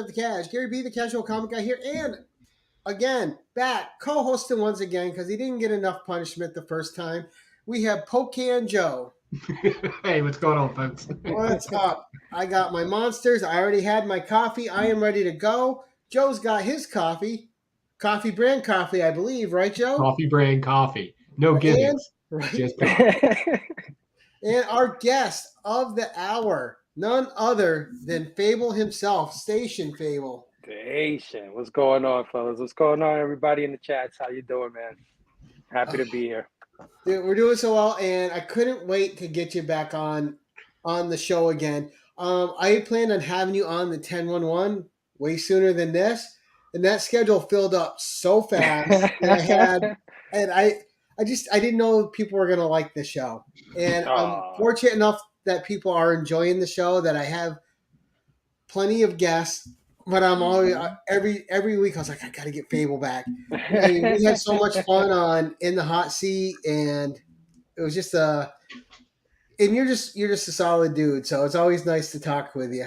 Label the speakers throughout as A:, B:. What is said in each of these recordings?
A: with the Cash. Gary B, the Casual Comic Guy here, and again, back, co-hosting once again, because he didn't get enough punishment the first time. We have Pocan Joe.
B: Hey, what's going on, folks?
A: What's up? I got my monsters. I already had my coffee. I am ready to go. Joe's got his coffee. Coffee brand coffee, I believe. Right, Joe?
B: Coffee brand coffee. No gimmicks.
A: Right.
B: Just coffee.
A: And our guest of the hour, none other than Phable himself, Station Phable.
C: Station. What's going on, fellas? What's going on, everybody in the chats? How you doing, man? Happy to be here.
A: Dude, we're doing so well, and I couldn't wait to get you back on the show again. I planned on having you on the 10-1-1 way sooner than this, and that schedule filled up so fast. I didn't know people were gonna like the show, and I'm fortunate enough that people are enjoying the show. That I have plenty of guests, but I'm always every week I was like, I gotta get Phable back. I mean, we had so much fun on In the Hot Seat, and it was just and you're just a solid dude, so it's always nice to talk with you.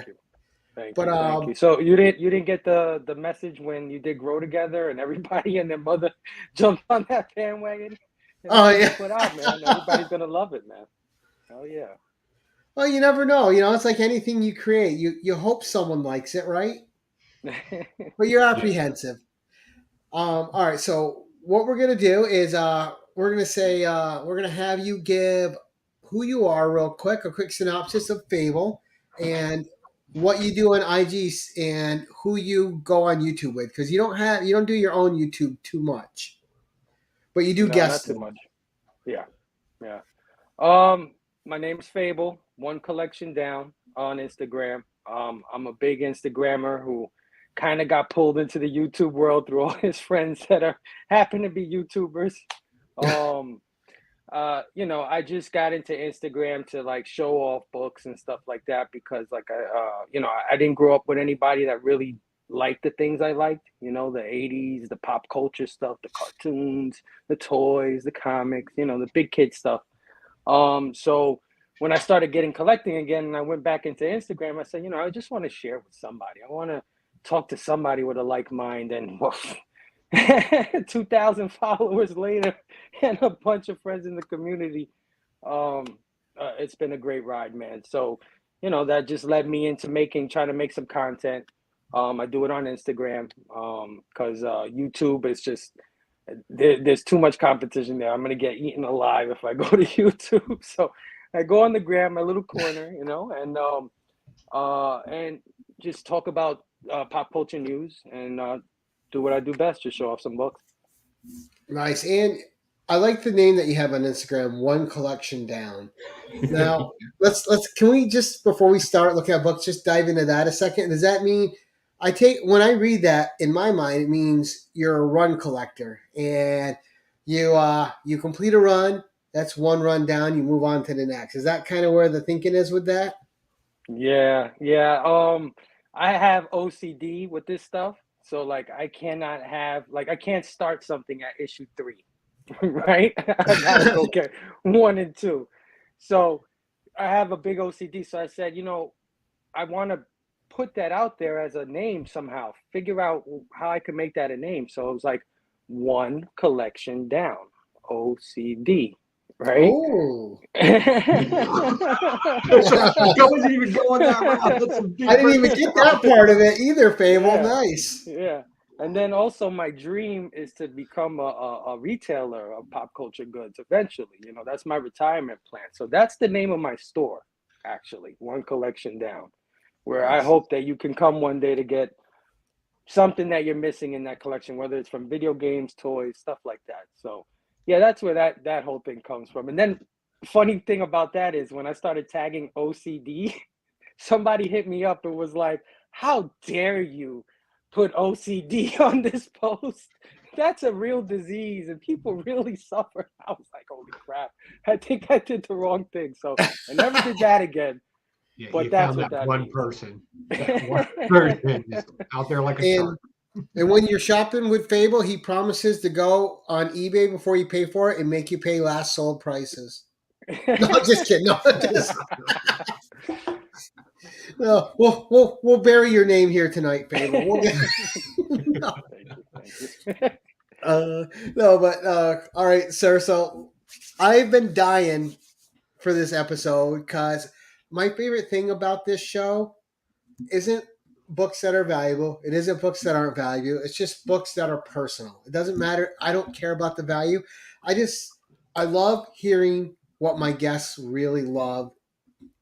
C: Thank you. So you didn't get the message when you did Grow Together and everybody and their mother jumped on that bandwagon?
A: Oh yeah,
C: put out, man. Everybody's gonna love it, man. Oh yeah.
A: Well, you never know. You know, it's like anything you create. You hope someone likes it, right? But you're apprehensive. All right. So what we're gonna do is we're gonna have you give who you are real quick, a quick synopsis of Phable, and what you do on IG and who you go on YouTube with, because you don't do your own YouTube too much, but you do guest.
C: Not too much. Yeah. My name is Phable, one collection down on Instagram. I'm a big Instagrammer who kind of got pulled into the YouTube world through all his friends that happen to be YouTubers. I just got into Instagram to like show off books and stuff like that because I didn't grow up with anybody that really liked the things I liked, the 80s, the pop culture stuff, the cartoons, the toys, the comics, the big kid stuff. So when I started collecting again and I went back into Instagram, I said, I just want to share with somebody. I want to talk to somebody with a like mind, and 2,000 followers later and a bunch of friends in the community. It's been a great ride, man. So, that just led me into trying to make some content. I do it on Instagram because YouTube is just, there's too much competition there. I'm going to get eaten alive if I go to YouTube. So I go on the gram, my little corner, and just talk about pop culture news and do what I do best, just show off some books.
A: Nice. And I like the name that you have on Instagram, One Collection Down. Now, can we just, before we start looking at books, just dive into that a second? Does that mean, when I read that, in my mind, it means you're a run collector and you complete a run, that's one run down, you move on to the next. Is that kind of where the thinking is with that?
C: Yeah. I have OCD with this stuff. So I can't start something at issue 3, right? I gotta go get 1 and 2. So I have a big OCD. So I said, I want to put that out there as a name somehow, figure out how I can make that a name. So it was like One Collection Down, OCD. Right?
A: Oh.
B: I wasn't even going that route.
A: I didn't even get that part of it either, Phable. Yeah. Nice.
C: Yeah. And then also my dream is to become a retailer of pop culture goods eventually. That's my retirement plan. So that's the name of my store, actually, One Collection Down, where I hope that you can come one day to get something that you're missing in that collection, whether it's from video games, toys, stuff like that. So yeah, that's where that whole thing comes from. And then funny thing about that is when I started tagging OCD, somebody hit me up and was like, how dare you put OCD on this post? That's a real disease and people really suffer. I was like, holy crap, I think I did the wrong thing. So I never did that again.
B: Yeah, but that's what that one means. Person. That one person is out there like a shark.
A: And when you're shopping with Phable, he promises to go on eBay before you pay for it and make you pay last sold prices. No, just kidding. No, No, we'll bury your name here tonight, Phable. No.
C: Thank you.
A: No, but all right, sir. So I've been dying for this episode because my favorite thing about this show isn't books that are valuable. It isn't books that aren't valuable. It's just books that are personal. It doesn't matter. I don't care about the value. I love hearing what my guests really love.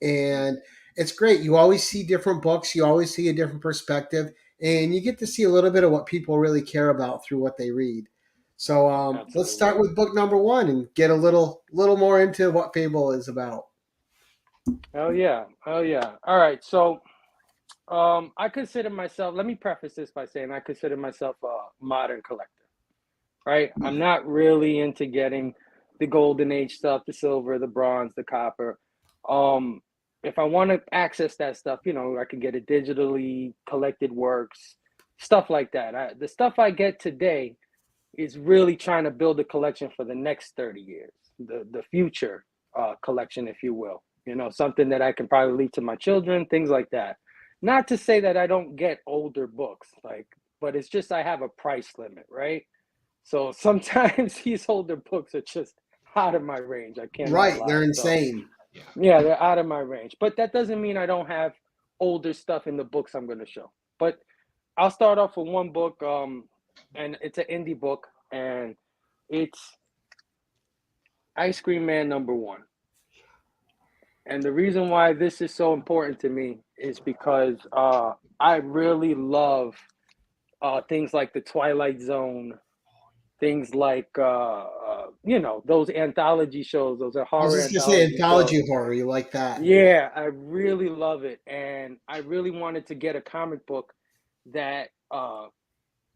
A: And it's great. You always see different books, you always see a different perspective, and you get to see a little bit of what people really care about through what they read. So let's start with book number one and get a little more into what Phable is about.
C: Oh yeah. All right. So I consider myself, let me preface this by saying I consider myself a modern collector, right? I'm not really into getting the golden age stuff, the silver, the bronze, the copper. If I want to access that stuff, I can get it digitally, collected works, stuff like that. The stuff I get today is really trying to build a collection for the next 30 years, the future collection, if you will. Something that I can probably leave to my children, things like that. Not to say that I don't get older books, but it's just I have a price limit, right? So sometimes these older books are just out of my range. I can't.
A: Right, they're insane.
C: So, yeah, they're out of my range. But that doesn't mean I don't have older stuff in the books I'm going to show. But I'll start off with one book, and it's an indie book, and it's Ice Cream Man #1. And the reason why this is so important to me is because I really love things like The Twilight Zone, things like those anthology shows. Those are horror.
A: I was just gonna say anthology horror. You like that?
C: Yeah, I really love it, and I really wanted to get a comic book that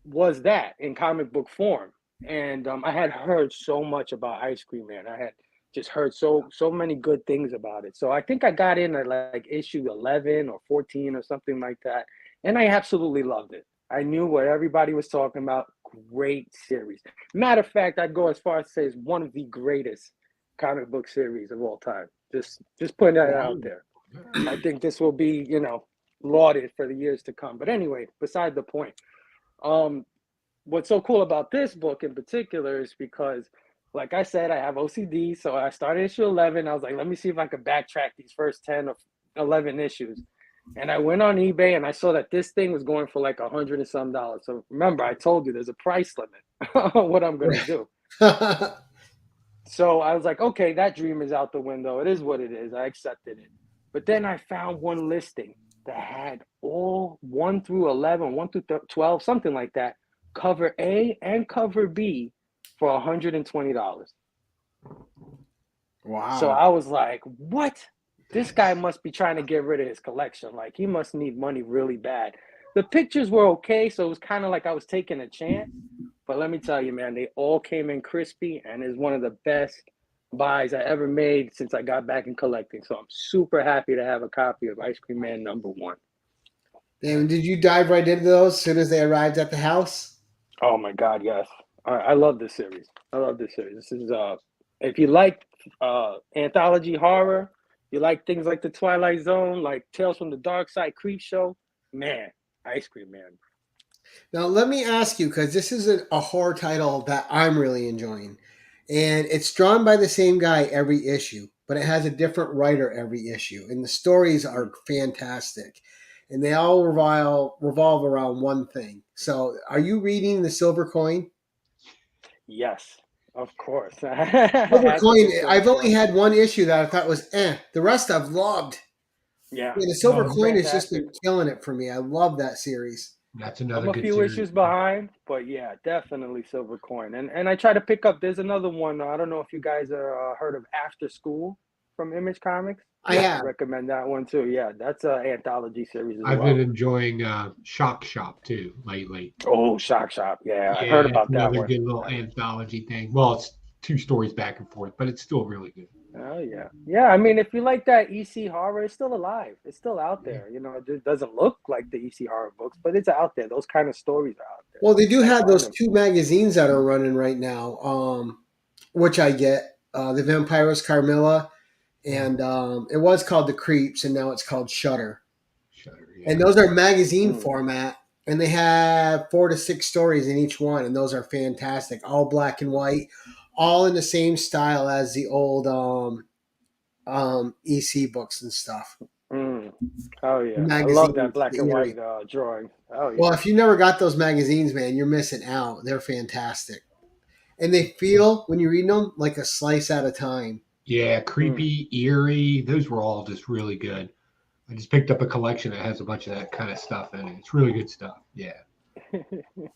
C: was that in comic book form. And I had heard so much about Ice Cream Man. I had just heard so many good things about it. So I think I got in at like issue 11 or 14 or something like that, and I absolutely loved it. I knew what everybody was talking about. Great series. Matter of fact, I'd go as far as to say it's one of the greatest comic book series of all time. Just putting that out there. I think this will be, lauded for the years to come. But anyway, beside the point. What's so cool about this book in particular is because, like I said, I have OCD. So I started issue 11. I was like, let me see if I could backtrack these first 10 or 11 issues. And I went on eBay and I saw that this thing was going for like $100 and some. So remember, I told you there's a price limit on what I'm going to do. So I was like, okay, that dream is out the window. It is what it is. I accepted it. But then I found one listing that had all 1 through 11, 1 through 12, something like that, cover A and cover B for $120.
A: Wow.
C: So I was like, what? This guy must be trying to get rid of his collection. Like, he must need money really bad. The pictures were okay, so it was kind of like I was taking a chance. But let me tell you, man, they all came in crispy, and is one of the best buys I ever made since I got back in collecting. So I'm super happy to have a copy of Ice Cream Man #1.
A: And did you dive right into those as soon as they arrived at the house?
C: Oh my God, yes. I love this series. This is if you like anthology horror, you like things like The Twilight Zone, like Tales from the Dark Side, Creepshow, man, Ice Cream Man.
A: Now let me ask you, because this is a horror title that I'm really enjoying, and it's drawn by the same guy every issue, but it has a different writer every issue, and the stories are fantastic, and they all revolve around one thing. So, are you reading The Silver Coin?
C: Yes, of course.
A: Silver Coin. I've only had one issue that I thought was The rest I've loved.
C: Yeah.
A: The Silver Coin has just been killing it for me. I love that series.
B: That's another.
C: I'm a few issues behind, but yeah, definitely Silver Coin. And I try to pick up. There's another one. I don't know if you guys are heard of After School from Image Comics.
A: I have.
C: Recommend that one too. Yeah, that's an anthology series as
B: I've
C: well.
B: been enjoying Shock Shop too lately.
C: Oh, Shock Shop. Yeah, I heard about that one.
B: Another good little anthology thing. Well, it's 2 stories back and forth, but it's still really good.
C: Oh yeah, yeah. I mean, if you like that EC horror, it's still alive. It's still out there. It just doesn't look like the EC horror books, but it's out there. Those kind of stories are out there.
A: Well, they do have those 2 magazines that are running right now, which I get. The Vampiros Carmilla, and it was called The Creeps, and now it's called Shudder. And those are magazine format, and they have 4 to 6 stories in each one, and those are fantastic. All black and white, all in the same style as the old EC books and stuff.
C: Oh yeah, I love that black and white drawing. Oh yeah.
A: Well, if you never got those magazines, man, you're missing out. They're fantastic, and they feel when you read them like a slice at a time.
B: Yeah, creepy, eerie. Those were all just really good. I just picked up a collection that has a bunch of that kind of stuff in it. It's really good stuff. Yeah.
A: All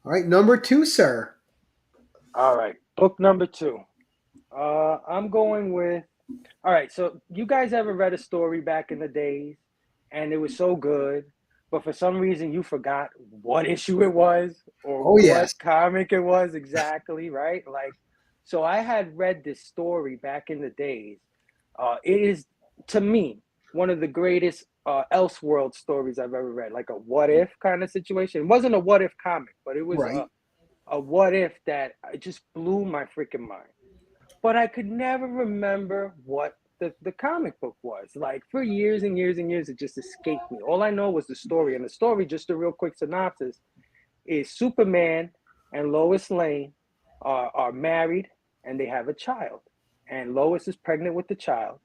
A: right, number 2, sir.
C: All right, book number 2. I'm going with. All right, so you guys ever read a story back in the days, and it was so good, but for some reason you forgot what issue it was or what comic it was exactly, right? Like, so I had read this story back in the days. It is, to me, one of the greatest Elseworld stories I've ever read, like a what if kind of situation. It wasn't a what if comic, but it was a what if that just blew my freaking mind. But I could never remember what the comic book was. Like for years and years and years, it just escaped me. All I know was the story. And the story, just a real quick synopsis, is Superman and Lois Lane are married and they have a child. And Lois is pregnant with the child.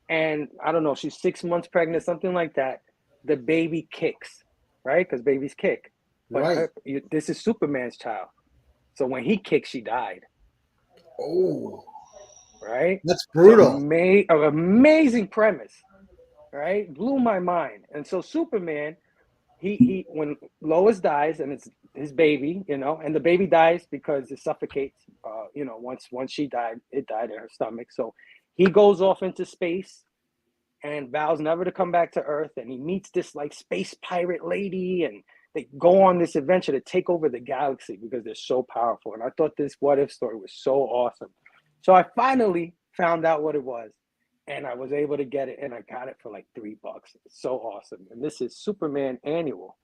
C: And I don't know, she's 6 months pregnant, something like that. The baby kicks, right? Because babies kick. But this is Superman's child. So when he kicked, she died.
A: Oh.
C: Right?
A: That's brutal.
C: Amazing premise, right? Blew my mind. And so Superman, he when Lois dies and it's his baby, and the baby dies because it suffocates. Once she died, it died in her stomach. So he goes off into space and vows never to come back to Earth. And he meets this like space pirate lady, and they go on this adventure to take over the galaxy because they're so powerful. And I thought this what if story was so awesome. So I finally found out what it was, and I was able to get it, and I got it for like $3. It's so awesome. And this is Superman Annual.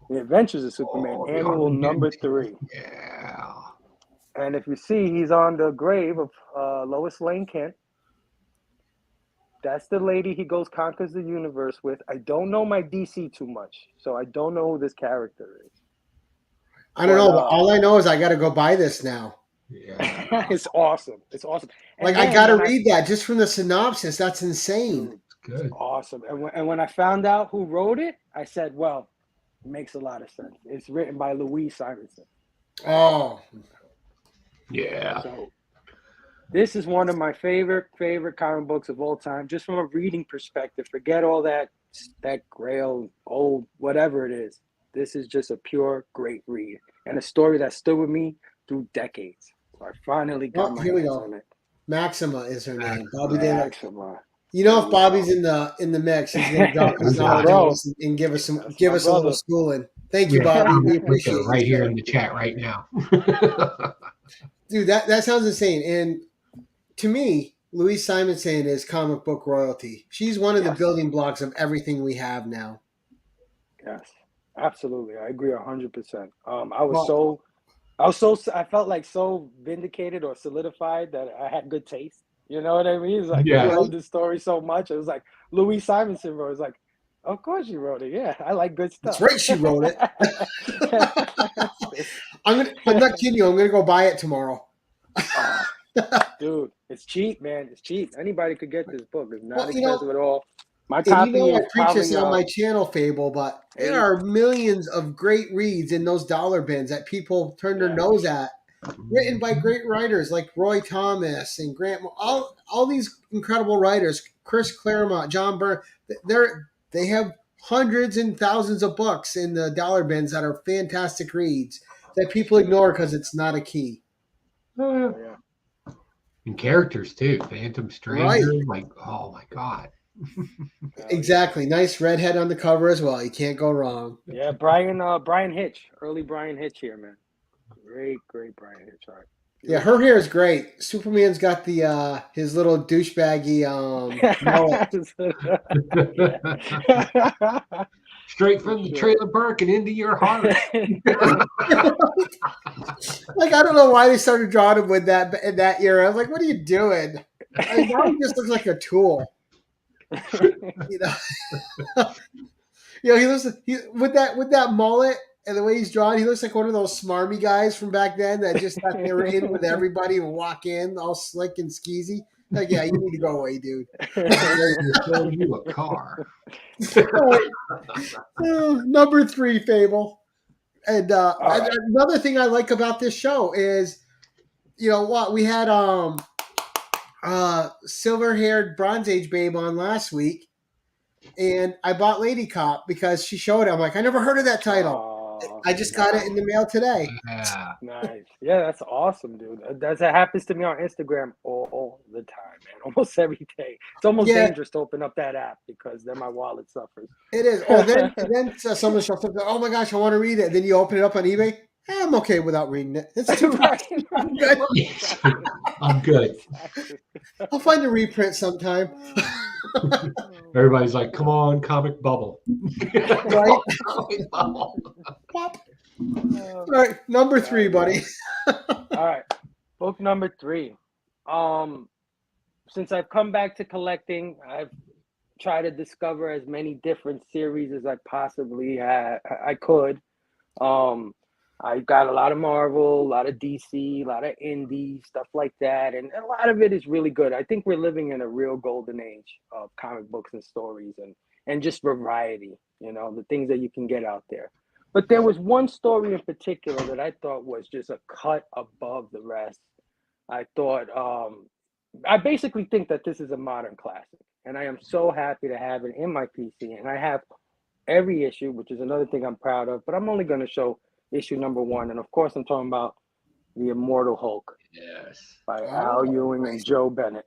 C: The Adventures of Superman Annual number 3.
B: Yeah.
C: And if you see, he's on the grave of Lois Lane Kent. That's the lady he goes conquers the universe with. I don't know my DC too much, so I don't know who this character is.
A: I don't know. But all I know is I got to go buy this now.
B: Yeah.
C: It's awesome. It's awesome.
A: And like I got to read that just from the synopsis. That's insane.
B: Good.
C: Awesome. And when I found out who wrote it, I said, well, it makes a lot of sense. It's written by Louise Simonson.
A: Oh.
B: Yeah.
C: So this is one of my favorite comic books of all time, just from a reading perspective. Forget all that grail, old, whatever it is. This is just a pure, great read. And a story that stood with me through decades. So I finally got my hands on it.
A: Maxima is her name. Bobby
C: Maxima.
A: If Bobby's in the mix, he's going to drop his knowledge and give us a little schooling. Thank you, Bobby. We appreciate it.
B: Right here in the chat right now.
A: Dude, that sounds insane. And to me, Louise Simonson is comic book royalty. She's one of the building blocks of everything we have now.
C: Yes, absolutely. I agree 100%. I felt like so vindicated or solidified that I had good taste. You know what I mean? It's like, I love this story so much. It was like Louise Simonson wrote it. It's like, of course she wrote it. Yeah, I like good stuff.
A: That's right, she wrote it. I'm not kidding you. I'm going to go buy it tomorrow.
C: Dude, it's cheap, man. It's cheap. Anybody could get this book. It's not expensive at all. My copy
A: I preach this on my channel, Phable, but there are millions of great reads in those dollar bins that people turn their nose at. Written by great writers like Roy Thomas and Grant, all these incredible writers, Chris Claremont, John Byrne. They have hundreds and thousands of books in the dollar bins that are fantastic reads that people ignore because it's not a key.
B: And characters too, Phantom Stranger, like oh my god.
A: Exactly, nice redhead on the cover as well. You can't go wrong.
C: Yeah, Brian Hitch, early Brian Hitch here, man. Great Brian Hitch. All right.
A: Yeah, her hair is great. Superman's got the his little douchebaggy
B: mullet. Straight from the trailer park and into your heart.
A: Like I don't know why they started drawing him with that in that era. I was like, what are you doing? Now he just looks like a tool. You know, he looks with that mullet and the way he's drawn. He looks like one of those smarmy guys from back then that just thought they were in with everybody and walk in all slick and skeezy. Like, yeah, you need to go away, dude.
B: We're selling you a car.
A: Number 3, Phable. And another thing I like about this show is, you know what, we had silver-haired Bronze Age babe on last week, and I bought Lady Cop because she showed it. I'm like, I never heard of that title. I just got it in the mail today.
B: Yeah.
C: Nice. Yeah, that's awesome, dude. That happens to me on Instagram all the time, man. Almost every day. It's almost dangerous to open up that app because then my wallet suffers.
A: It is. Oh, then someone shows up. Oh my gosh, I want to read it. Then you open it up on eBay. I'm okay without reading it. It's too
C: Right.
A: I'm good.
B: Yes. I'm good.
A: I'll find a reprint sometime.
B: Everybody's like, come on, comic bubble.
A: Right?
B: Comic bubble.
A: Pop. All right, number 3, buddy.
C: All right, book number 3. Since I've come back to collecting, I've tried to discover as many different series as I possibly I could. I got a lot of Marvel, a lot of DC, a lot of indie, stuff like that. And a lot of it is really good. I think we're living in a real golden age of comic books and stories and just variety, you know, the things that you can get out there. But there was one story in particular that I thought was just a cut above the rest. I thought, I basically think that this is a modern classic. And I am so happy to have it in my PC. And I have every issue, which is another thing I'm proud of. But I'm only going to show issue number 1, and of course I'm talking about the Immortal Hulk.
B: Yes.
C: By Al Ewing and Joe Bennett.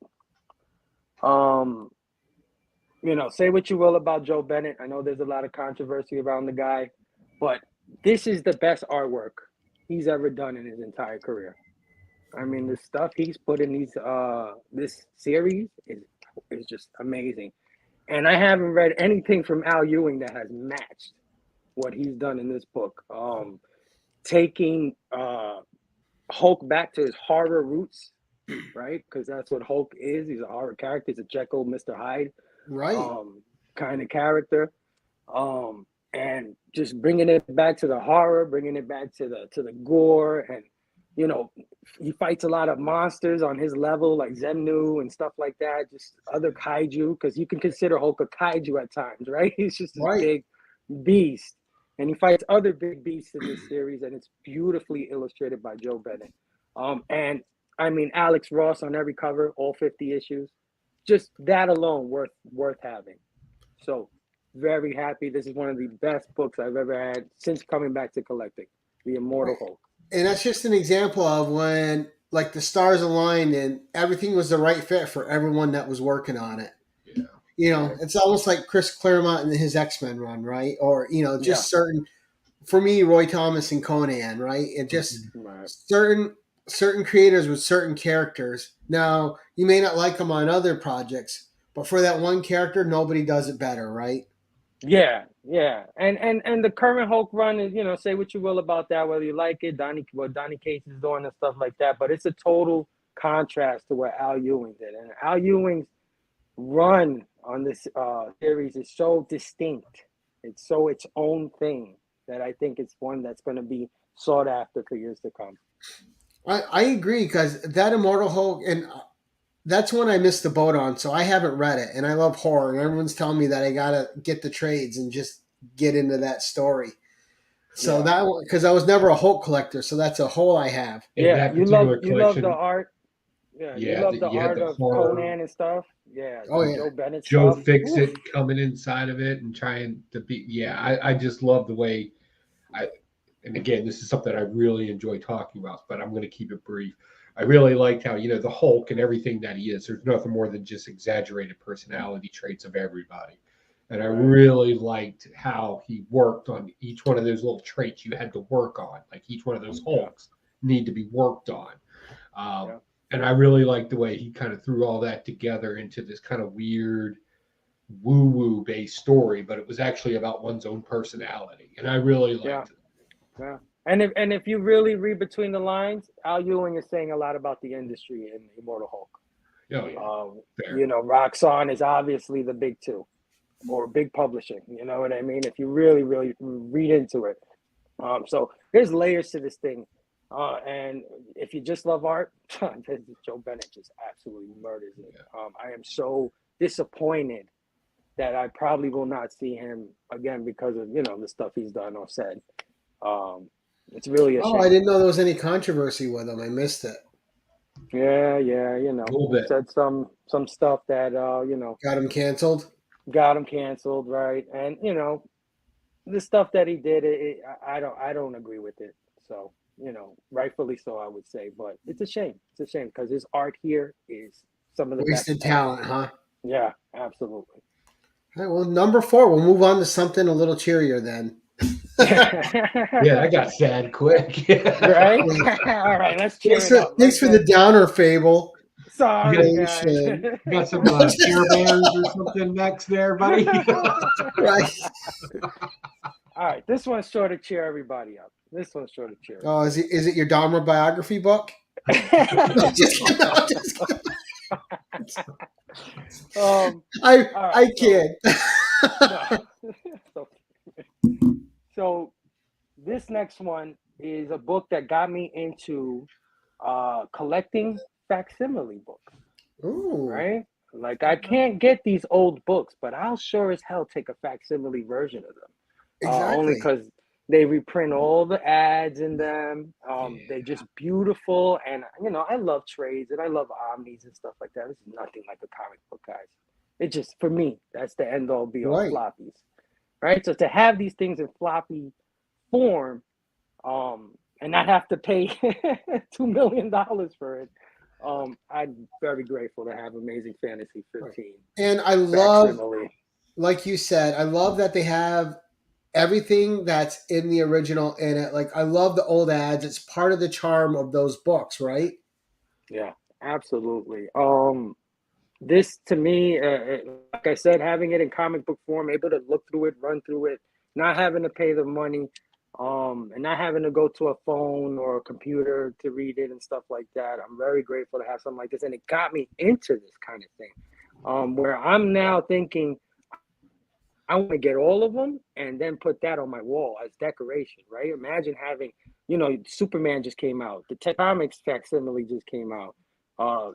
C: You know, say what you will about Joe Bennett. I know there's a lot of controversy around the guy, but this is the best artwork he's ever done in his entire career. I mean, the stuff he's put in this series is just amazing. And I haven't read anything from Al Ewing that has matched what he's done in this book. Taking Hulk back to his horror roots, right? Because that's what Hulk is. He's a horror character. He's a Jekyll, Mr. Hyde,
A: Right.
C: Kind of character. And just bringing it back to the horror, bringing it back to the gore, and you know, he fights a lot of monsters on his level, like Zemnu and stuff like that. Just other kaiju, because you can consider Hulk a kaiju at times, right? He's just a big beast. And he fights other big beasts in this series, and it's beautifully illustrated by Joe Bennett. And I mean, Alex Ross on every cover, all 50 issues. Just that alone worth having. So very happy. This is one of the best books I've ever had since coming back to collecting, The Immortal Hulk.
A: And that's just an example of when like the stars aligned and everything was the right fit for everyone that was working on it.
B: Yeah.
A: You know, it's almost like Chris Claremont and his X-Men run, right? Or, you know, just certain, for me, Roy Thomas and Conan, right? And just certain creators with certain characters. Now, you may not like them on other projects, but for that one character, nobody does it better, right?
C: Yeah. And the current Hulk run is, you know, say what you will about that, whether you like it, what Donny Cates is doing and stuff like that, but it's a total contrast to what Al Ewing did. And Al Ewing's run on this series is so distinct. It's so its own thing that I think it's one that's going to be sought after for years to come.
A: I agree, because that Immortal Hulk, and that's one I missed the boat on, so I haven't read it, and I love horror, and everyone's telling me that I gotta get the trades and just get into that story. So that one, because I was never a Hulk collector, so that's a hole I have.
C: Yeah, you love the art. Yeah, you love the art of horror. Conan and stuff. Yeah, Joe Bennett
B: Joe
C: stuff.
B: Fixit coming inside of it and trying to be. Yeah, I just love the way. And again, this is something I really enjoy talking about, but I'm going to keep it brief. I really liked how, you know, the Hulk and everything that he is, there's nothing more than just exaggerated personality traits of everybody. And I really liked how he worked on each one of those little traits you had to work on. Like each one of those Hulks need to be worked on. And I really liked the way he kind of threw all that together into this kind of weird woo-woo based story, but it was actually about one's own personality. And I really liked it.
C: Yeah. And if you really read between the lines, Al Ewing is saying a lot about the industry in Immortal Hulk.
B: Oh, yeah.
C: You know, Roxxon is obviously the big two, or big publishing. You know what I mean? If you really, really read into it. So there's layers to this thing. And if you just love art, Joe Bennett just absolutely murders it. I am so disappointed that I probably will not see him again because of, you know, the stuff he's done or said. It's really a shame.
A: I didn't know there was any controversy with him. I missed it.
C: Yeah, you know,
B: A little bit.
C: said some stuff that you know,
A: got him canceled,
C: right? And you know, the stuff that he did, I don't agree with it. So, you know, rightfully so, I would say. But it's a shame. It's a shame because his art here is some of the
A: wasted
C: best
A: talent, huh?
C: Yeah, absolutely.
A: All right, well, number 4, we'll move on to something a little cheerier then.
B: Yeah, that got sad quick.
C: Right? All right, let's cheer it up.
A: Thanks for the downer, Phable.
C: Sorry, guys.
B: You got some Care Bears or something next there, buddy?
A: Right.
C: All right, this one's sure to cheer everybody up.
A: Oh, is it your Dahmer biography book? I kid.
C: So this next one is a book that got me into collecting facsimile books.
A: Ooh.
C: Right? Like I can't get these old books, but I'll sure as hell take a facsimile version of them.
A: Exactly.
C: Only because they reprint all the ads in them. They're just beautiful, and you know I love trades and I love omnis and stuff like that. This is nothing like a comic book, guys. It just, for me, that's the end all be all floppies, right? So to have these things in floppy form, and not have to pay $2 million for it, I'm very grateful to have Amazing Fantasy 15.
A: And I love, like you said, I love that they have everything that's in the original in it. Like I love the old ads. It's part of the charm of those books, right?
C: Yeah, absolutely. This to me, like I said, having it in comic book form, able to look through it, run through it, not having to pay the money, and not having to go to a phone or a computer to read it and stuff like that. I'm very grateful to have something like this, and it got me into this kind of thing, where I'm now thinking I want to get all of them and then put that on my wall as decoration, right? Imagine having, you know, Superman just came out, the Comics facsimile just came out.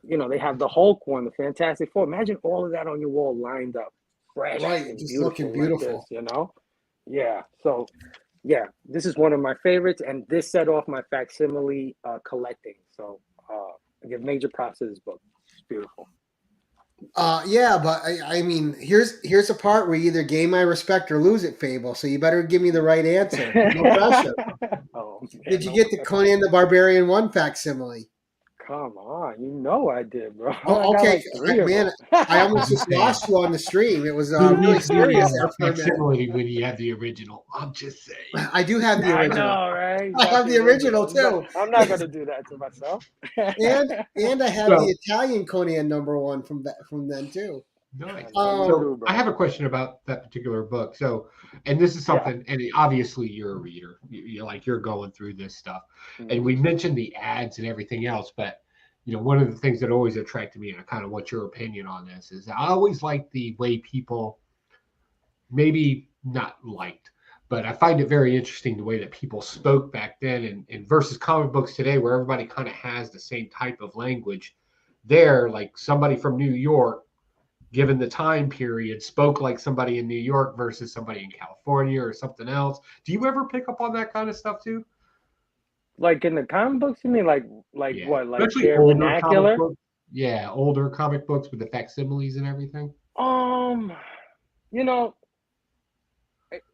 C: You know, they have the Hulk one, the Fantastic Four. Imagine all of that on your wall lined up, fresh,
A: right?
C: and
A: Just looking beautiful,
C: like this, you know? Yeah. So, yeah, this is one of my favorites, and this set off my facsimile collecting. So, I give major props to this book. It's beautiful.
A: Yeah, but I mean, here's a part where you either gain my respect or lose it, Phable. So you better give me the right answer. No pressure. Did you get the Conan the Barbarian 1 facsimile?
C: Come on, you know I did, bro.
A: Oh, okay, man. I almost just lost you on the stream. It was really serious there for a minute.
B: When you have the original, I'm just saying.
A: I do have the original.
C: I know, right?
A: I have the original too.
C: I'm not going to do that to myself.
A: and I have the Italian Conan #1 from then too.
B: Nice. So I have a question about that particular book. So, and this is something, and obviously you're a reader. You're going through this stuff, and we mentioned the ads and everything else. But you know, one of the things that always attracted me, and I kind of want your opinion on this, is I always like the way people, maybe not liked, but I find it very interesting the way that people spoke back then, and versus comic books today, where everybody kind of has the same type of language. There, like somebody from New York, given the time period, spoke like somebody in New York versus somebody in California or something else. Do you ever pick up on that kind of stuff too?
C: Like in the comic books, you mean like what? Like
B: especially
C: their vernacular?
B: Yeah, older comic books with the facsimiles and everything.
C: You know,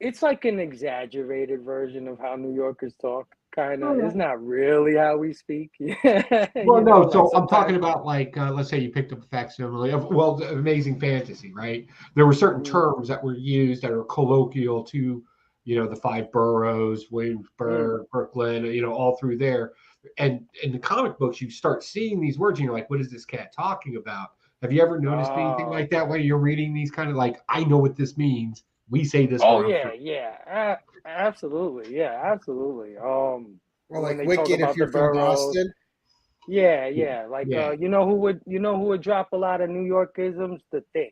C: it's like an exaggerated version of how New Yorkers talk. Kind of. It's not really how we speak.
B: Well, no. So I'm talking about like, let's say you picked up a facsimile of, Amazing Fantasy, right? There were certain terms that were used that are colloquial to, you know, the 5 boroughs, Williamsburg, Brooklyn, you know, all through there. And in the comic books, you start seeing these words and you're like, what is this cat talking about? Have you ever noticed anything like that when you're reading these kind of like, I know what this means. We say this.
C: Yeah. Absolutely. Yeah, absolutely.
A: Or like Wicked if you're from Boston.
C: Yeah. Like
B: Yeah.
C: you know who would drop a lot of New Yorkisms? The Thing.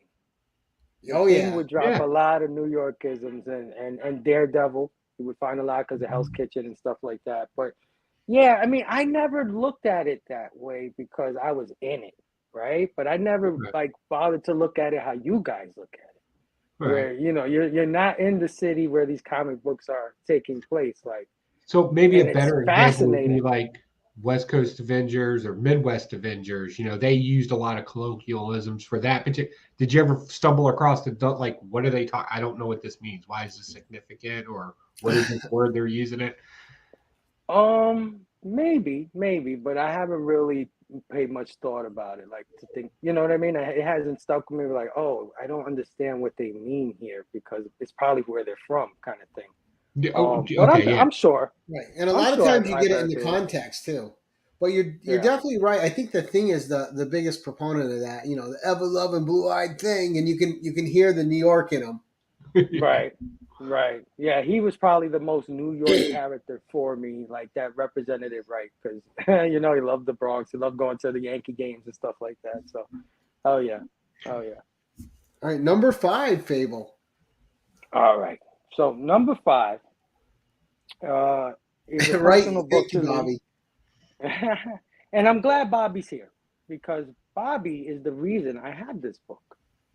C: The
A: Oh
C: Thing
A: yeah.
C: would drop a lot of New Yorkisms, and Daredevil. You would find a lot because of Hell's Kitchen and stuff like that. But yeah, I mean, I never looked at it that way because I was in it, right? But I never
B: Right.
C: like bothered to look at it how you guys look at it, where
B: Right.
C: you're not in the city where these comic books are taking place, like,
B: So maybe a
C: and it's
B: better example would be
C: fascinating.
B: like West Coast Avengers or Midwest Avengers. They used a lot of colloquialisms for that. Did you ever stumble across like, what do they talk? I don't know what this means. Why is this significant? Or what is this word they're using it?
C: Maybe, but I haven't really paid much thought about it. Like to think, you know what I mean? It hasn't stuck with me. Like, oh, I don't understand what they mean here because it's probably where they're from, kind of thing. But
B: Okay, yeah.
C: I'm sure.
A: Right. And a
C: I'm
A: lot of
C: sure
A: times you
C: I've
A: get it in
C: heard
A: the
C: through it.
A: context too. But you're
C: Yeah.
A: definitely right. I think the Thing is the biggest proponent of that. The ever loving blue eyed thing, and you can hear the New York in him.
C: Right. Right. Yeah, he was probably the most New York character for me, like that representative, right? Because he loved the Bronx, he loved going to the Yankee games and stuff like that. So, oh yeah, oh yeah.
A: All right, number 5, Phable.
C: All right. So number 5 is a
A: Right.
C: personal book
A: Thank you,
C: to me,
A: Bobby.
C: and I'm glad Bobby's here because Bobby is the reason I had this book.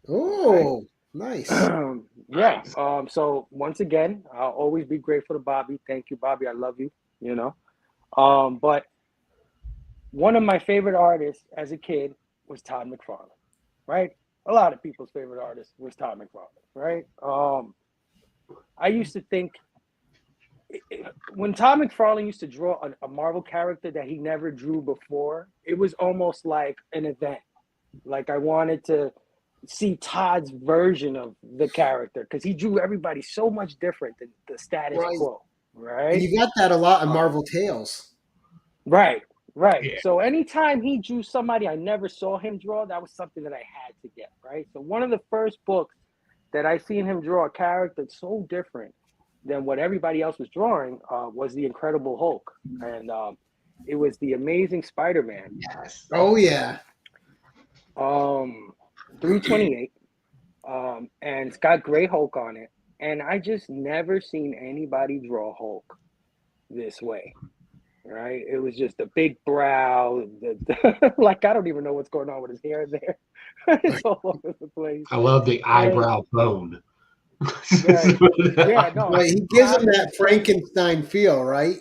C: Right?
A: Oh, nice.
C: Yeah.
B: Nice.
C: So once again, I'll always be grateful to Bobby. Thank you, Bobby. I love you. But one of my favorite artists as a kid was Todd McFarlane, right? A lot of people's favorite artist was Todd McFarlane, right? I used to think when Todd McFarlane used to draw a Marvel character that he never drew before, it was almost like an event. Like I wanted to see Todd's version of the character because he drew everybody so much different than the status
A: Right.
C: quo,
A: And
C: right?
A: you got that a lot in
C: Uh,
A: Marvel Tales.
C: right.
B: Yeah.
C: So anytime he drew somebody I never saw him draw, that was something that I had to get, right? So one of the first books that I seen him draw a character so different than what everybody else was drawing was the Incredible Hulk, and it was the Amazing Spider-Man,
B: Yes.
A: Oh yeah.
C: 328, and it's got Gray Hulk on it, and I just never seen anybody draw Hulk this way. Right, it was just a big brow. Like I don't even know what's going on with his hair there. It's all over the place.
B: I love the
C: And
B: eyebrow bone.
C: right, yeah, no,
A: Right. He gives him
C: Todd did a
A: that Frankenstein feel, right?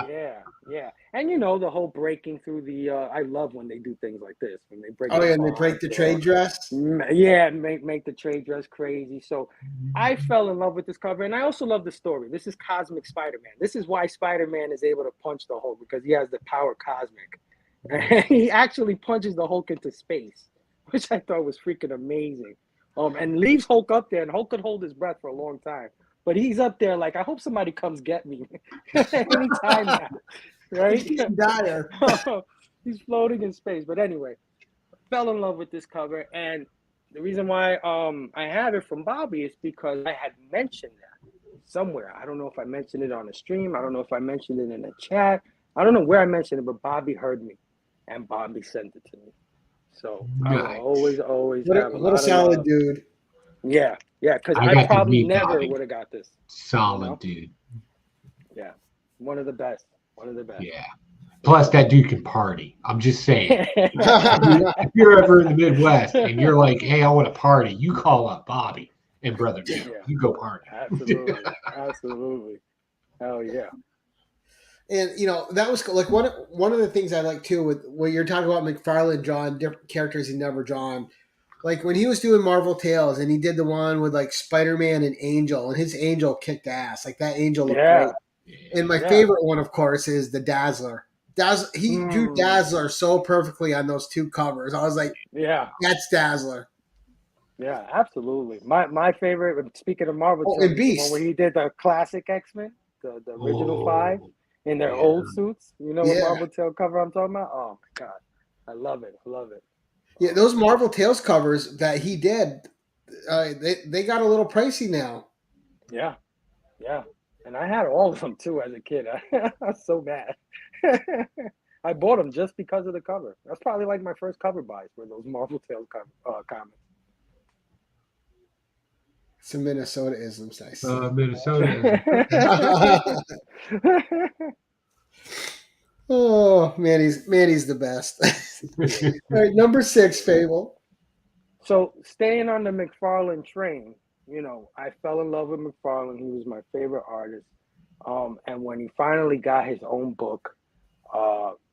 C: yeah, and the whole breaking through the. I love when they do things like this when they break
A: Oh
C: the
A: yeah, and they break
C: font
A: the
C: or
A: trade dress.
C: yeah, make the trade dress crazy. So I fell in love with this cover, and I also love the story. This is Cosmic Spider-Man. This is why Spider-Man is able to punch the Hulk because he has the power cosmic. And he actually punches the Hulk into space, which I thought was freaking amazing. And leaves Hulk up there, and Hulk could hold his breath for a long time. But he's up there like, I hope somebody comes get me anytime now, right?
A: He's getting dire.
C: He's floating in space. But anyway, fell in love with this cover, and the reason why I have it from Bobby is because I had mentioned that somewhere. I don't know if I mentioned it on a stream. I don't know if I mentioned it in a chat. I don't know where I mentioned it, but Bobby heard me, and Bobby sent it to me. So I will
B: Nice.
C: always
A: What a,
C: have a
A: what a
C: lot of
A: solid
C: love.
A: dude.
C: Yeah, because
B: I
C: I
B: got to
C: probably
B: meet
C: never
B: Bobby.
C: would have got this.
B: Solid dude.
C: Yeah, one of the best. One of the best.
B: Yeah. Plus, that dude can party. I'm just saying.
A: Right.
B: If you're ever in the Midwest and you're like, hey, I want to party, you call up Bobby and Brother Joe.
C: Yeah,
B: You go party.
C: absolutely. Hell yeah.
A: And that was like one of the things I like too with when you're talking about McFarlane drawing different characters he never drawn. Like when he was doing Marvel Tales and he did the one with like Spider-Man and Angel, and his Angel kicked ass. Like that Angel looked great. And my
C: Yeah.
A: favorite one, of course, is the Dazzler. He drew
C: Mm.
A: Dazzler so perfectly on those two covers. I was like,
C: Yeah.
A: that's Dazzler.
C: Yeah, absolutely. My favorite, speaking of Marvel
A: Oh,
C: Tales,
A: and
C: is the one
A: Beast.
C: where he did the classic X-Men, the original 5
B: Oh,
C: in their
B: yeah.
C: old suits. You know what
A: Yeah.
C: Marvel Tale cover I'm talking about? Oh my God. I love it.
A: Yeah, those Marvel Tales covers that he did, they got a little pricey now.
C: Yeah. And I had all of them too as a kid. I was so bad. I bought them just because of the cover. That's probably like my first cover buys were those Marvel Tales comics.
A: Some Minnesota-isms, I see.
B: Minnesota.
A: Oh, Manny's the best. All right, number 6, Phable.
C: So staying on the McFarlane train, I fell in love with McFarlane. He was my favorite artist. And when he finally got his own book,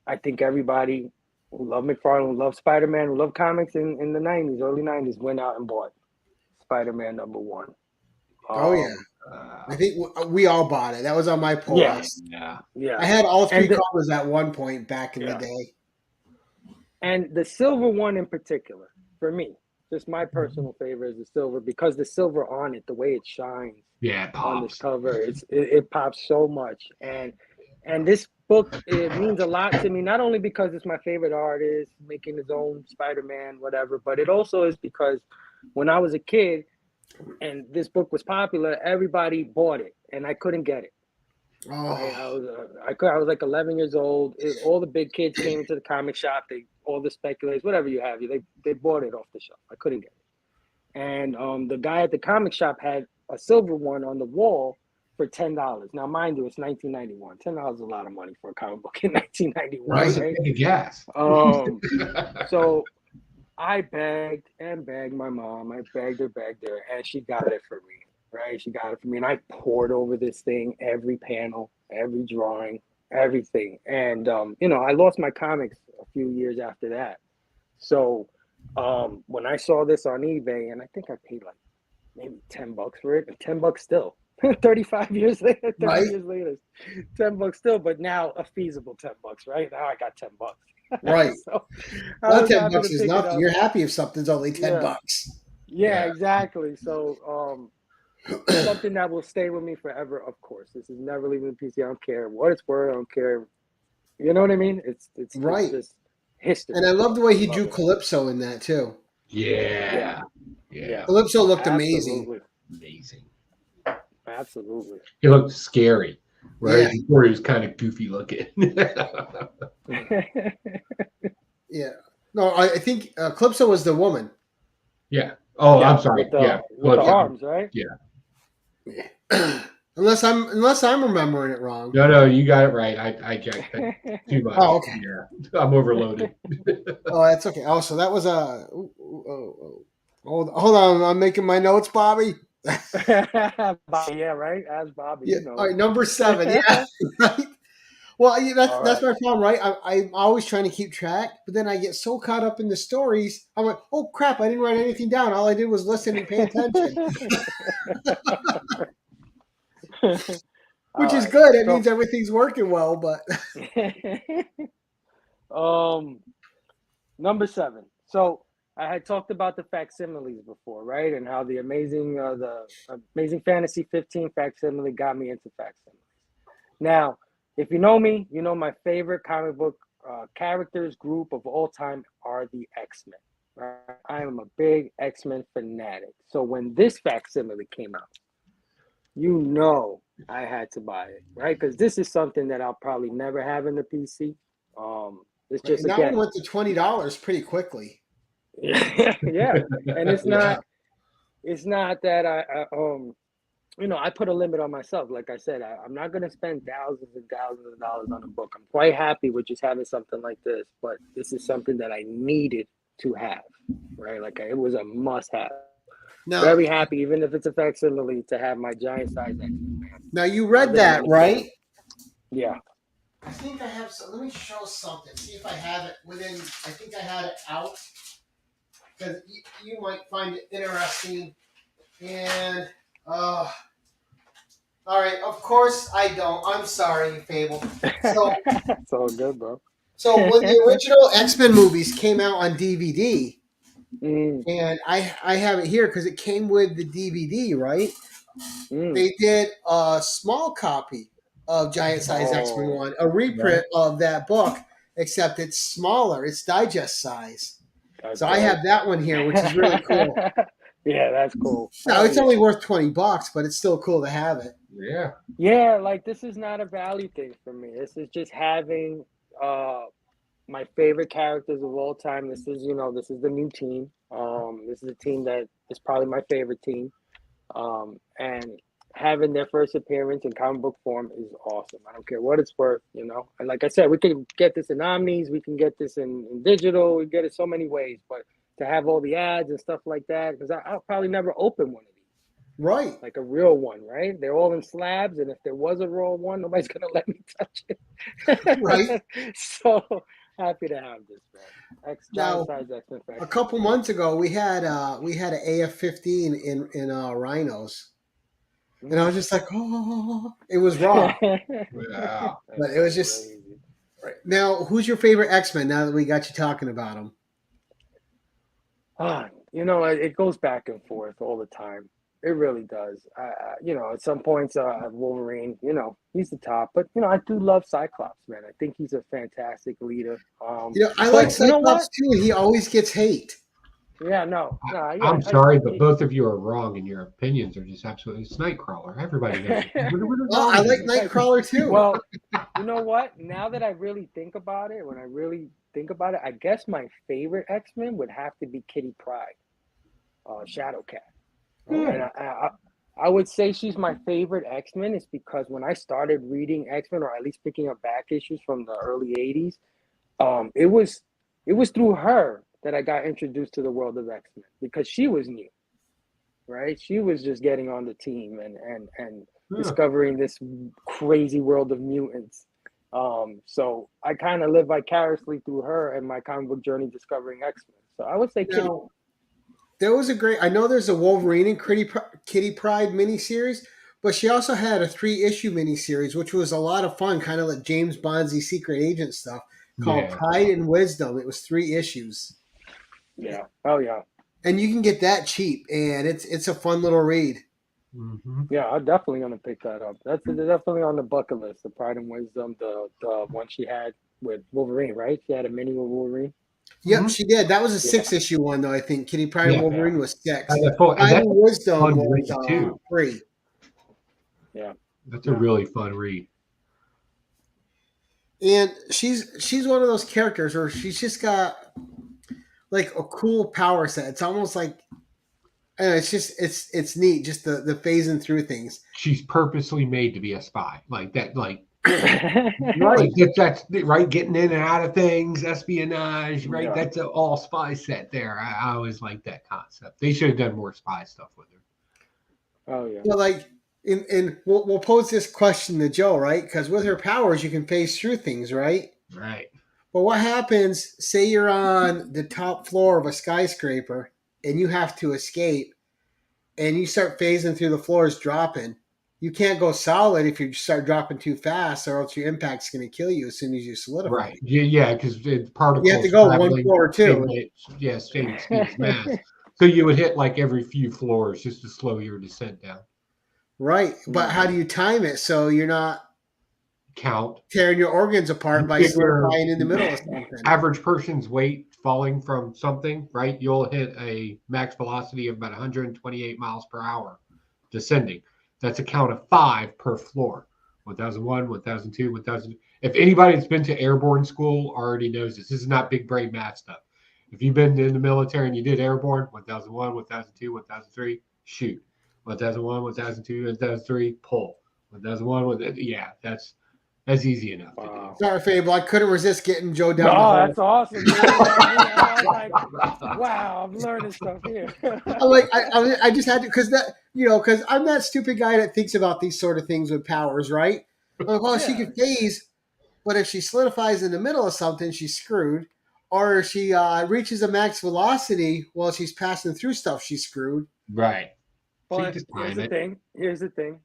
C: I think everybody who loved McFarlane, who loved Spider-Man, who loved comics in the 90s, early 90s, went out and bought Spider-Man #1.
A: Oh, yeah. I think we all bought it. That was on my pull list.
C: Yeah.
A: I had all 3 covers at one point back in the day.
C: And the silver one in particular, for me, just my personal favorite is the silver, because the silver on it, the way it shines on this cover, it pops so much. And this book, it means a lot to me, not only because it's my favorite artist making his own Spider-Man, whatever, but it also is because when I was a kid and this book was popular, everybody bought it and I couldn't get it.
A: Oh.
C: I was like 11 years old. All the big kids came into the comic shop. All the speculators, whatever you have, they bought it off the shelf. I couldn't get it. And the guy at the comic shop had a silver one on the wall for $10. Now, mind you, it's 1991. $10 is a lot of money for a comic book in 1991.
B: Right? Gas.
C: So I begged and begged my mom. I begged her, and she got it for me. Right? She got it for me, and I poured over this thing, every panel, every drawing, everything. And I lost my comics a few years after that. So when I saw this on eBay, and I think I paid like maybe $10 for it, and $10 still. 35 years later, 30 years later, $10 still, but now a feasible $10, right? Now I got $10.
A: Right.
C: So
A: well, $10 is nothing. You're happy if something's only $10.
C: Yeah, exactly. So something that will stay with me forever, of course. This is never leaving the PC. I don't care what it's worth. I don't care. You know what I mean? It's
A: right.
C: It's just history.
A: And I love the way he drew Calypso in that too.
B: Yeah.
A: Calypso looked amazing.
C: Absolutely.
B: He looked scary, right? Before he was kind of goofy looking.
A: Yeah. No, I think Calypso was the woman.
B: Yeah. Oh, I'm sorry.
C: With the arms, right?
B: Yeah.
A: Unless I'm remembering it wrong.
B: No, you got it right. I jacked it too much.
A: Oh, okay.
B: Yeah. I'm overloaded.
A: Oh, that's okay. Oh, so that was hold on, I'm making my notes, Bobby.
C: Bobby, yeah, right. As Bobby,
A: yeah. All right, number 7. Yeah, right. Well, that's my problem, right? I'm always trying to keep track, but then I get so caught up in the stories. I'm like, oh crap, I didn't write anything down. All I did was listen and pay attention. Which is good. It means everything's working well, but
C: number 7. So I had talked about the facsimiles before, right? And how the Amazing Fantasy 15 facsimile got me into facsimiles. Now, if you know me, you know my favorite comic book characters group of all time are the X-Men. Right? I am a big X-Men fanatic. So when this facsimile came out, I had to buy it, right? Because this is something that I'll probably never have in the PC. It's just
A: that one went to $20 pretty quickly.
C: Yeah, and it's not that I put a limit on myself. Like I said, I'm not going to spend thousands and thousands of dollars on a book. I'm quite happy with just having something like this, but this is something that I needed to have, right? Like it was a must-have. No. Very happy, even if it's a facsimile, to have my giant size X-Men.
A: Now you read that, right?
C: Yeah.
A: I think I have some. Let me show something. See if I have it within. I think I had it out because you might find it interesting. And all right, of course I don't. I'm sorry, Phable. So
C: it's all good, bro.
A: So when the original X-Men movies came out on DVD, and I have it here because it came with the DVD, right? They did a small copy of Giant Size X-Men 1, a reprint of that book, except it's smaller. It's digest size. So I have that one here, which is really cool.
C: Yeah, that's cool.
A: No, it's only worth $20, but it's still cool to have it.
B: Yeah.
C: Yeah, like this is not a value thing for me. This is just having my favorite characters of all time. This is the new team. This is a team that is probably my favorite team. And having their first appearance in comic book form is awesome. I don't care what it's worth, And like I said, we can get this in Omnis, we can get this in digital, we get it so many ways. But to have all the ads and stuff like that, because I'll probably never open one of these.
A: Right.
C: Like a real one, right? They're all in slabs, and if there was a raw one, nobody's gonna let me touch it.
A: Right.
C: So happy to have this, man.
A: Now, a couple months ago, we had an AF-15 in Rhinos. And I was just like, oh, it was raw.
B: Yeah.
A: But it was just right. Now, who's your favorite X-Men now that we got you talking about them?
C: It goes back and forth all the time. It really does. At some points, Wolverine, he's the top. But, I do love Cyclops, man. I think he's a fantastic leader.
A: I like Cyclops too, and he always gets hate.
C: Yeah, no.
B: I'm sorry, but both of you are wrong, and your opinions are just absolutely. It's Nightcrawler. Everybody knows.
A: Well, I like Nightcrawler too.
C: Well, you know what? Now that I really think about it, I guess my favorite X-Men would have to be Kitty Pryde, Shadowcat. And I would say she's my favorite X-Men. It's because when I started reading X-Men, or at least picking up back issues from the early '80s, it was through her that I got introduced to the world of X-Men, because she was new, right? She was just getting on the team and discovering this crazy world of mutants. So I kind of live vicariously through her and my comic book journey discovering X-Men. So I would say Kitty.
A: Now, there was I know there's a Wolverine and Kitty Pryde miniseries, but she also had a 3-issue miniseries, which was a lot of fun, kind of like James Bond's Secret Agent stuff, called Pride and Wisdom. It was 3 issues.
C: Yeah. Oh, yeah.
A: And you can get that cheap, and it's a fun little read.
B: Mm-hmm.
C: Yeah, I'm definitely gonna pick that up. That's definitely on the bucket list. The Pride and Wisdom, the one she had with Wolverine, right? She had a mini with Wolverine.
A: Yep, she did. That was a 6-issue one, though. I think Kitty Pryde and Wolverine was 6. Pride and Wisdom was 3.
C: Yeah,
B: that's a really fun read.
A: And she's one of those characters where she's just got like a cool power set. It's almost like it's neat, just the phasing through things.
B: She's purposely made to be a spy, like that, like
A: right.
B: That's right, getting in and out of things, espionage, right? Yeah. That's an all spy set there. I always like that concept. They should have done more spy stuff with her.
C: Oh yeah.
A: Well, like, we'll pose this question to Joe, right? Because with her powers, you can phase through things, right?
B: Right.
A: But what happens? Say you're on the top floor of a skyscraper and you have to escape, and you start phasing through the floors, dropping. You can't go solid if you start dropping too fast, or else your impact's going to kill you as soon as you solidify.
B: Right. Yeah, because particles.
A: You have to go 1 floor or 2.
B: Same speed as mass. So you would hit like every few floors just to slow your descent down.
A: Right. But how do you time it so you're not tearing your organs apart by solidifying in the middle of something?
B: Average person's weight falling from something, right? You'll hit a max velocity of about 128 miles per hour descending. That's a count of 5 per floor. 1001, 1002, 1000. If anybody that's been to airborne school already knows this. This is not big brain math stuff. If you've been in the military and you did airborne, 1001, 1002, 1003, shoot. 1001, 1002, 1003, pull. 1001, yeah, that's easy enough to do.
A: Sorry, Phable, I couldn't resist getting Joe down.
C: Oh, that's awesome. I was like, wow, I'm learning stuff here.
A: I just had to, because I'm that stupid guy that thinks about these sort of things with powers, right? I'm like, she can phase, but if she solidifies in the middle of something, she's screwed. Or if she reaches a max velocity while she's passing through stuff, she's screwed.
B: Right.
C: But here's the thing.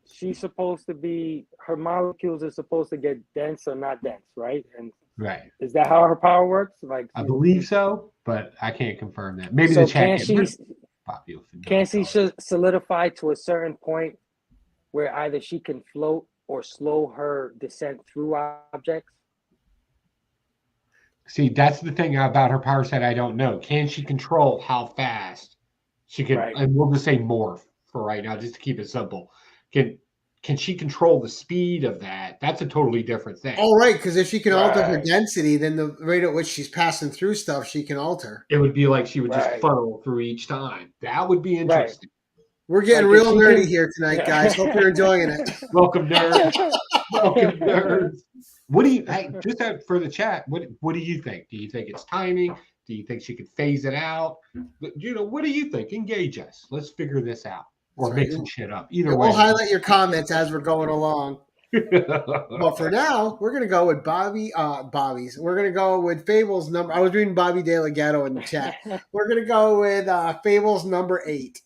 C: She's supposed to be, her molecules are supposed to get dense or not dense, right? And
B: right.
C: Is that how her power works? Like,
B: I believe so, but I can't confirm that. Maybe the chat
C: can she solidify to a certain point where either she can float or slow her descent through objects?
B: See, that's the thing about her power set I don't know. Can she control how fast she can, and we'll just say morph for right now, just to keep it simple. Can can she control the speed of that? That's a totally different thing.
A: Oh, right, because if she can alter her
C: Right.
A: density, then the rate at which she's passing through stuff, she can alter.
B: It would be like she would just
C: Right.
B: funnel through each time. That would be
C: Right.
B: interesting.
A: We're getting
C: Like, if
A: real
C: she
A: nerdy
C: can-
A: here tonight,
C: Yeah.
A: guys. Hope you're enjoying it.
B: Welcome, nerds. Welcome, nerds. What do you? Hey, just for the chat. What do you think? Do you think it's timing? Do you think she could phase it out? But, what do you think? Engage us. Let's figure this out, or
A: That's right.
B: make some shit up. Either
A: Yeah,
B: way.
A: we'll highlight your comments as we're going along. But for now, we're gonna go with Bobby's. We're gonna go with Phable's number. I was reading Bobby De La Ghetto in the chat. We're gonna go with Phable's number 8.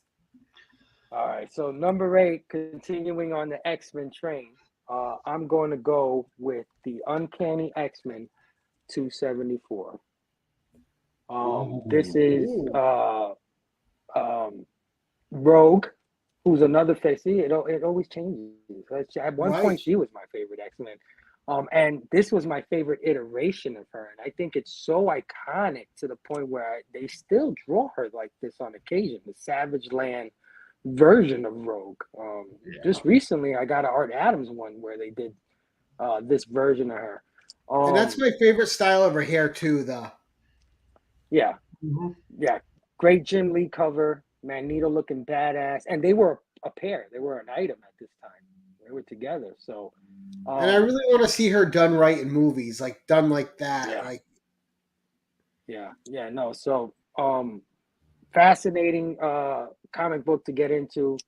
C: All right, so number 8, continuing on the X-Men train, I'm going to go with the Uncanny X-Men 274. This is Rogue, who's another face. See, it always changes. At one point, she was my favorite X-Men. And this was my favorite iteration of her. And I think it's so iconic to the point where they still draw her like this on occasion, the Savage Land version of Rogue. Just recently, I got an Art Adams one where they did this version of her.
A: And that's my favorite style of her hair, too, though.
C: Yeah. Mm-hmm. Yeah. Great Jim Lee cover, Magneto looking badass. And they were a pair. They were an item at this time. They were together. So,
A: and I really want to see her done right in movies, like done like that.
C: No. So, fascinating comic book to get into.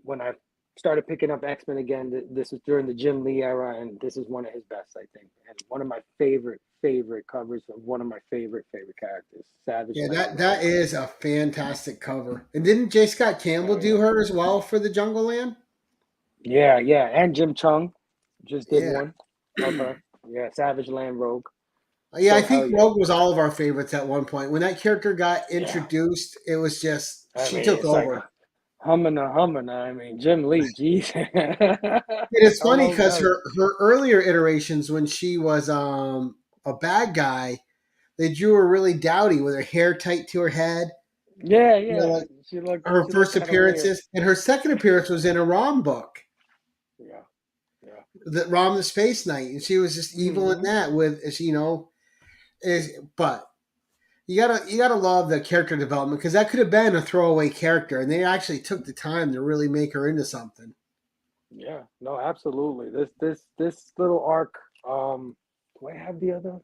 C: When I started picking up X-Men again, this was during the Jim Lee era, and this is one of his best, I think, and one of my favorite covers of one of my favorite characters, Savage.
A: Yeah, that is a fantastic cover. And didn't J. Scott Campbell do her as well for the Jungle Land?
C: Yeah, and Jim Chung just did one of her. Yeah, Savage Land Rogue.
A: Yeah, so, I think Rogue was all of our favorites at one point. When that character got introduced, it was just she took over.
C: Like Humana. I mean, Jim Lee, geez.
A: It's funny because her earlier iterations, when she was a bad guy, they drew her really dowdy with her hair tight to her head.
C: Yeah.
A: Like she first appearances, and her second appearance was in a Rom book.
C: Yeah.
A: The Rom the Space Knight, and she was just evil in that. But you gotta love the character development, because that could have been a throwaway character, and they actually took the time to really make her into something.
C: Yeah, no, absolutely. This little arc. Do I have the other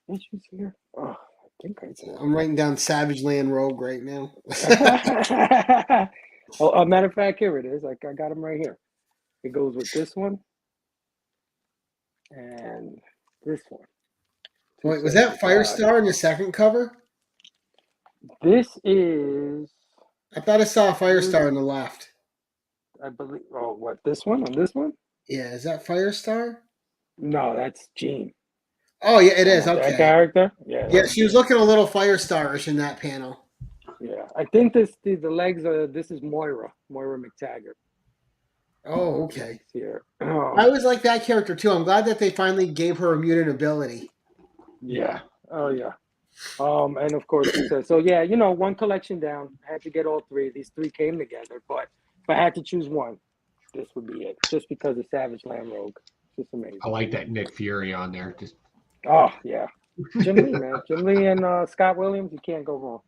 C: issues here? Oh, I think I do.
A: I'm writing down Savage Land Rogue right now.
C: A matter of fact, here it is. I got them right here. It goes with this one and this one.
A: Wait, was that Firestar in the second cover?
C: This is.
A: I thought I saw Firestar on the left.
C: I believe. Oh, what? This one? On this one?
A: Yeah, is that Firestar?
C: No, that's Jean.
A: Oh, yeah, it is. Okay.
C: That character?
A: Yeah, she was looking a little Firestar-ish in that panel.
C: Yeah, I think the legs are. This is Moira McTaggart.
A: Oh, okay.
C: Here.
A: I always like that character too. I'm glad that they finally gave her a mutant ability.
C: Yeah. Oh, yeah. And of course, so yeah, one collection down. I had to get all three. These three came together, but if I had to choose one, this would be it. Just because of Savage Land Rogue. Just amazing.
B: I like that Nick Fury on there. Just.
C: Oh yeah, Jim Lee, man. Jim Lee and Scott Williams. You can't go wrong.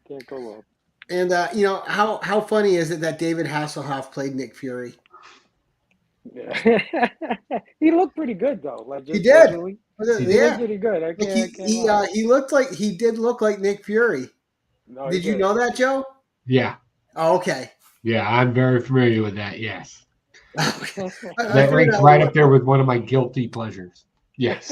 C: Can't go wrong.
A: And how funny is it that David Hasselhoff played Nick Fury?
C: Yeah. He looked pretty good though. Like just
A: he did.
C: Visually. He looked pretty good.
A: He did look like Nick Fury.
B: No,
A: did you know that, Joe?
B: Yeah.
A: Oh, okay.
B: Yeah, I'm very familiar with that. Yes. That ranks right up there with one of my guilty pleasures. Yes.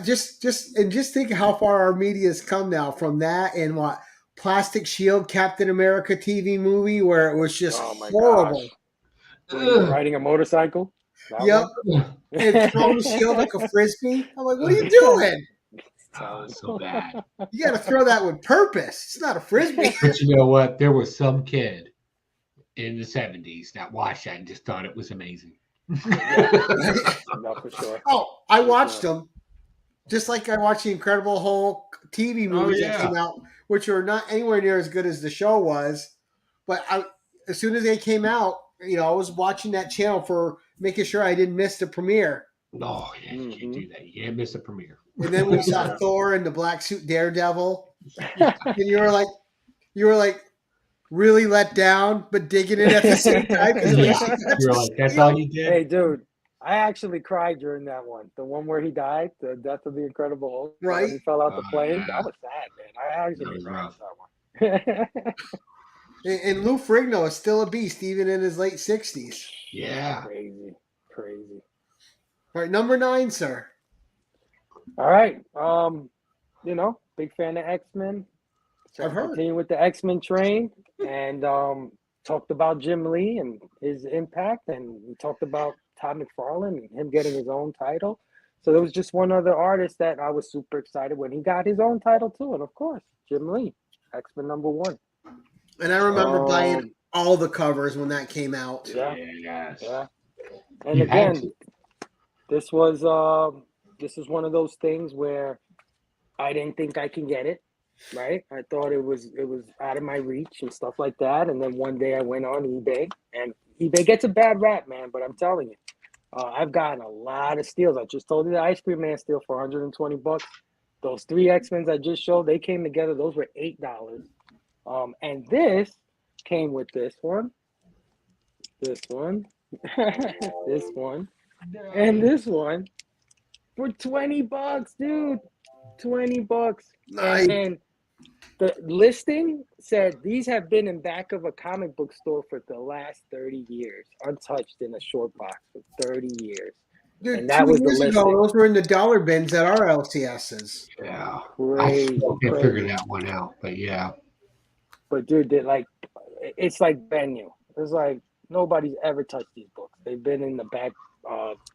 A: Just think how far our media has come now from that and what Plastic Shield Captain America TV movie where it was just horrible.
C: Riding a motorcycle.
A: Yep. And throwing the shield like a frisbee. I'm like, what are you doing?
B: So bad.
A: You got to throw that with purpose. It's not a frisbee.
B: But you know what? There was some kid in the 70s that watched that and just thought it was amazing.
C: No, for sure.
A: Oh, I watched them. Just like I watched the Incredible Hulk TV movies that came out, which are not anywhere near as good as the show was. but as soon as they came out, I was watching that channel for making sure I didn't miss the premiere.
B: Oh, yeah, you can't do that. You can't miss a premiere.
A: And then we saw Thor and the black suit Daredevil, and you were like really let down, but digging it at the same time.
B: You're like, that's all you did?
C: Hey, dude, I actually cried during that one. The one where he died, the death of the Incredible Hulk.
A: Right.
C: When he fell out the plane.
B: Yeah.
C: That was sad, man. I actually cried
B: rough.
C: that one.
A: And Lou Ferrigno is still a beast, even in his late 60s.
B: Yeah.
C: Crazy.
A: All right, number 9, sir.
C: All right. Big fan of X-Men. So
A: I've heard.
C: Continue with the X-Men train, and talked about Jim Lee and his impact, and we talked about Todd McFarlane and him getting his own title. So there was just one other artist that I was super excited when he got his own title too, and of course, Jim Lee, X-Men #1.
A: And I remember buying all the covers when that came out.
C: Yeah.
B: Yes.
C: Yeah. And again, this is one of those things where I didn't think I can get it. Right, I thought it was out of my reach and stuff like that. And then one day I went on eBay, and eBay gets a bad rap, man. But I'm telling you, I've gotten a lot of steals. I just told you the Ice Cream Man steal for $120. Those 3 X-Men's I just showed, they came together. Those were $8. And this came with this one, this one, and this one for $20, dude. $20.
A: Nice.
C: And the listing said these have been in back of a comic book store for the last 30 years, untouched in a short box for 30 years.
A: Dude,
C: and that
A: 2
C: was the
A: years ago,
C: listing.
A: those were in the dollar bins at our LCSs.
B: Yeah.
C: Crazy,
B: I still can't
C: crazy.
B: figure that one out, but yeah.
C: But dude, it's like brand new. It's like nobody's ever touched these books. They've been in the back.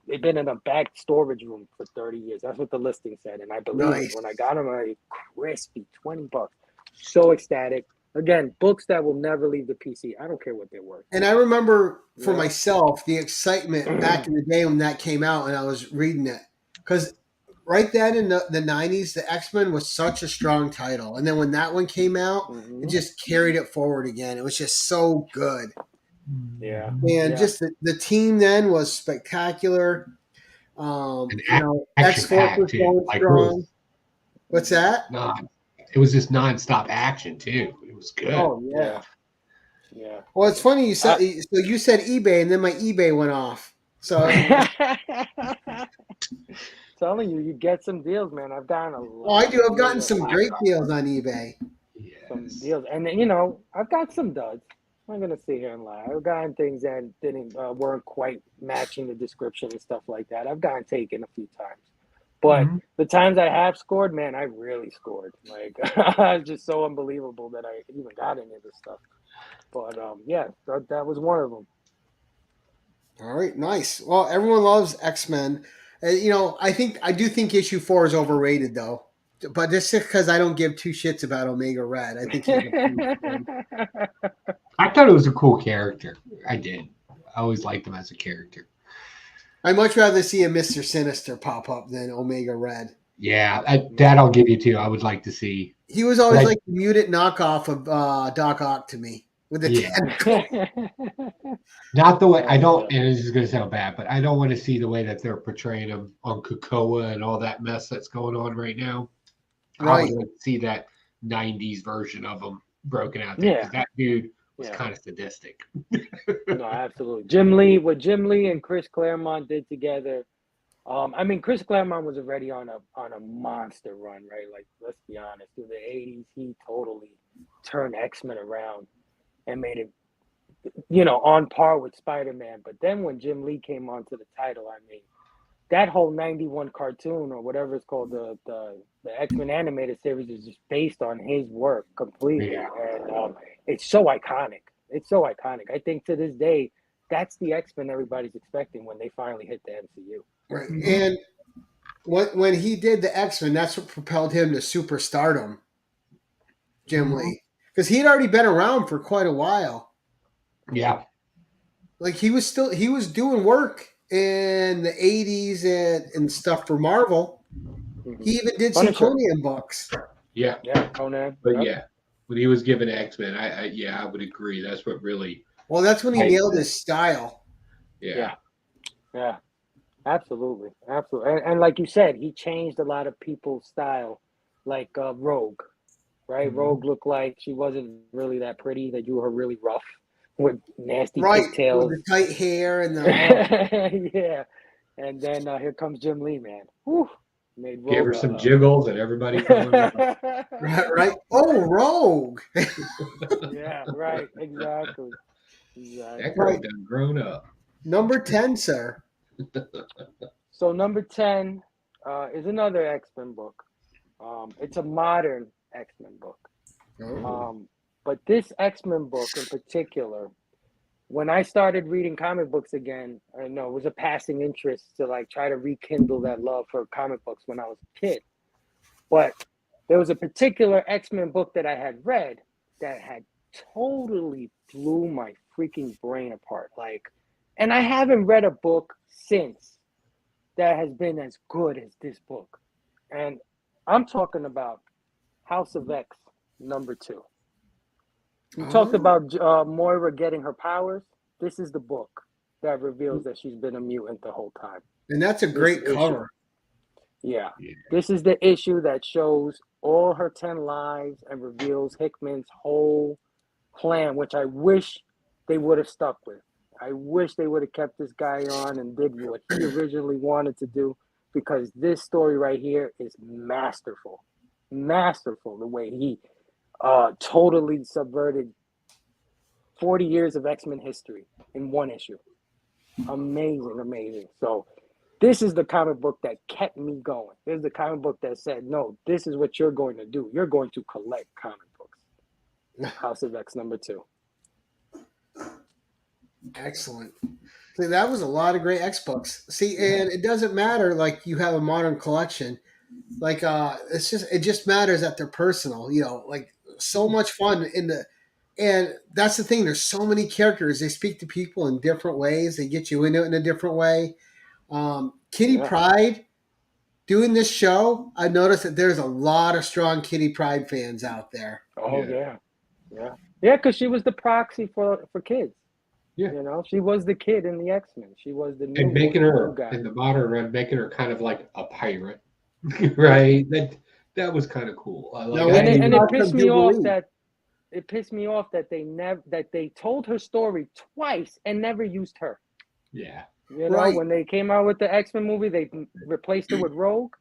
C: They've been in a back storage room for 30 years. That's what the listing said, and I believe it. When I got them, crispy $20. So ecstatic. Again, books that will never leave the PC. I don't care what they're worth.
A: And I remember for myself the excitement back in the day when that came out, and I was reading it, because right then in the 90s, the X-Men was such a strong title, and then when that one came out, it just carried it forward again. It was just so good.
C: Yeah.
A: And just the team then was spectacular. X-Force was going strong. What's that?
B: It was just nonstop action too. It was good.
A: Oh yeah.
C: Yeah.
A: Well, it's funny you said so. You said eBay, and then my eBay went off. So
C: telling you get some deals, man. I've gotten a lot.
A: Oh, I do. I've gotten some great deals on eBay.
B: Yes.
C: Some deals, and I've got some duds. I'm not gonna sit here and lie. I've gotten things that weren't quite matching the description and stuff like that. I've gotten taken a few times, but the times I have scored, man, I really scored. Like it's just so unbelievable that I even got into this stuff. But that was one of them.
A: All right, nice. Well, everyone loves X-Men. I do think issue 4 is overrated though. But just because I don't give 2 shits about Omega Red, I think
B: I thought it was a cool character. I did. I always liked him as a character.
A: I'd much rather see a Mr. Sinister pop up than Omega Red.
B: Yeah, that I'll give you too. I would like to see.
A: He was always like the mutant knockoff of Doc Ock to me. With the
B: Not the way I don't, and this is going to sound bad, but I don't want to see the way that they're portraying him on Krakoa and all that mess that's going on right now. I would like to see that 90s version of him broken out there. Yeah. That dude was kind of sadistic.
C: No, absolutely. What Jim Lee and Chris Claremont did together. Chris Claremont was already on a monster run, right? Like, let's be honest. Through the 80s, he totally turned X-Men around and made it, on par with Spider-Man. But then when Jim Lee came onto the title, that whole 91 cartoon or whatever it's called, the X-Men animated series is just based on his work completely. Yeah. And it's so iconic. It's so iconic. I think to this day, that's the X-Men everybody's expecting when they finally hit the MCU.
A: Right. And when he did the X-Men, that's what propelled him to superstardom, Jim Lee. Because he'd already been around for quite a while.
B: Yeah.
A: Like he was doing work in the 80s and stuff for Marvel. He even did some Conan books.
B: Yeah.
C: Yeah, Conan.
B: But yeah. when he was given X-Men, I would agree. That's what really.
A: Well, that's when he
B: I-
A: nailed his style.
B: Yeah.
C: Yeah. Absolutely. And like you said, he changed a lot of people's style, like Rogue, right?
B: Mhm.
C: Rogue looked like she wasn't really that pretty. They drew her really rough with nasty
A: Right, with
C: pigtails.
A: the tight hair and the
C: Yeah. And then here comes Jim Lee, man. Whew. Made
B: Gave
C: Rogue.
B: her some jiggles, and everybody fell in love.
A: right. Oh, Rogue.
C: Yeah, right. Exactly.
B: That girl
A: Right.
B: done grown up.
A: Number 10, sir.
C: So number 10 is another X-Men book. It's a modern X-Men book. But this X-Men book in particular, when I started reading comic books again, I know it was a passing interest to like try to rekindle that love for comic books when I was a kid. But there was a particular X-Men book that I had read that had totally blew my freaking brain apart. Like, and I haven't read a book since that has been as good as this book. And I'm talking about House of X number 2. You talked about Moira getting her powers. This is the book that reveals that she's been a mutant the whole time.
A: And that's a great cover.
C: Yeah. This is the issue that shows all her 10 lives and reveals Hickman's whole plan, which I wish they would have stuck with. I wish they would have kept this guy on and did what he originally wanted to do, because this story right here is masterful. Masterful, the way he totally subverted 40 years of X-Men history in one issue. Amazing. So this is the comic book that kept me going. This is the comic book that said, no, this is what you're going to do. You're going to collect comic books. House of X number 2.
A: Excellent. See, that was a lot of great X books. See, and it doesn't matter like you have a modern collection. Like it just matters that they're personal, like so much fun and that's the thing, there's so many characters. They speak to people in different ways. They get you into it in a different way. Kitty Pryde doing this show, I noticed that there's a lot of strong Kitty Pryde fans out there.
C: Oh yeah, because she was the proxy for kids.
B: Yeah.
C: She was the kid in the X-Men. She was the new,
B: and making her
C: guy.
B: In the modern run, making her kind of like a pirate, right? That was kind of cool.
C: And it pissed me off that they told her story twice and never used her.
B: Yeah.
C: When they came out with the X-Men movie, they replaced it with Rogue,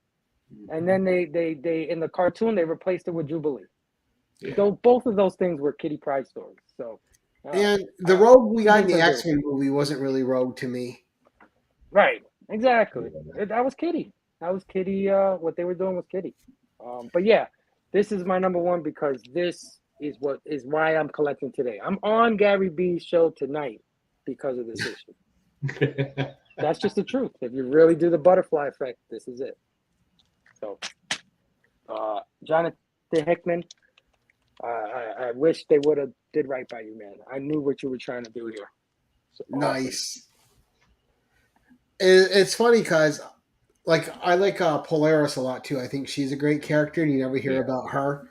C: and then they in the cartoon they replaced it with Jubilee. Yeah. Both of those things were Kitty Pryde stories. So.
A: And the Rogue we got in the X-Men movie wasn't really Rogue to me.
C: Right. Exactly. That was Kitty. What they were doing was Kitty. But yeah, this is my number 1 because this is why I'm collecting today. I'm on Gary B's show tonight because of this issue. That's just the truth. If you really do the butterfly effect, this is it. So, Jonathan Hickman, I wish they would have did right by you, man. I knew what you were trying to do here. So,
A: nice. It's funny because, like, I like Polaris a lot too. I think she's a great character, and you never hear about her.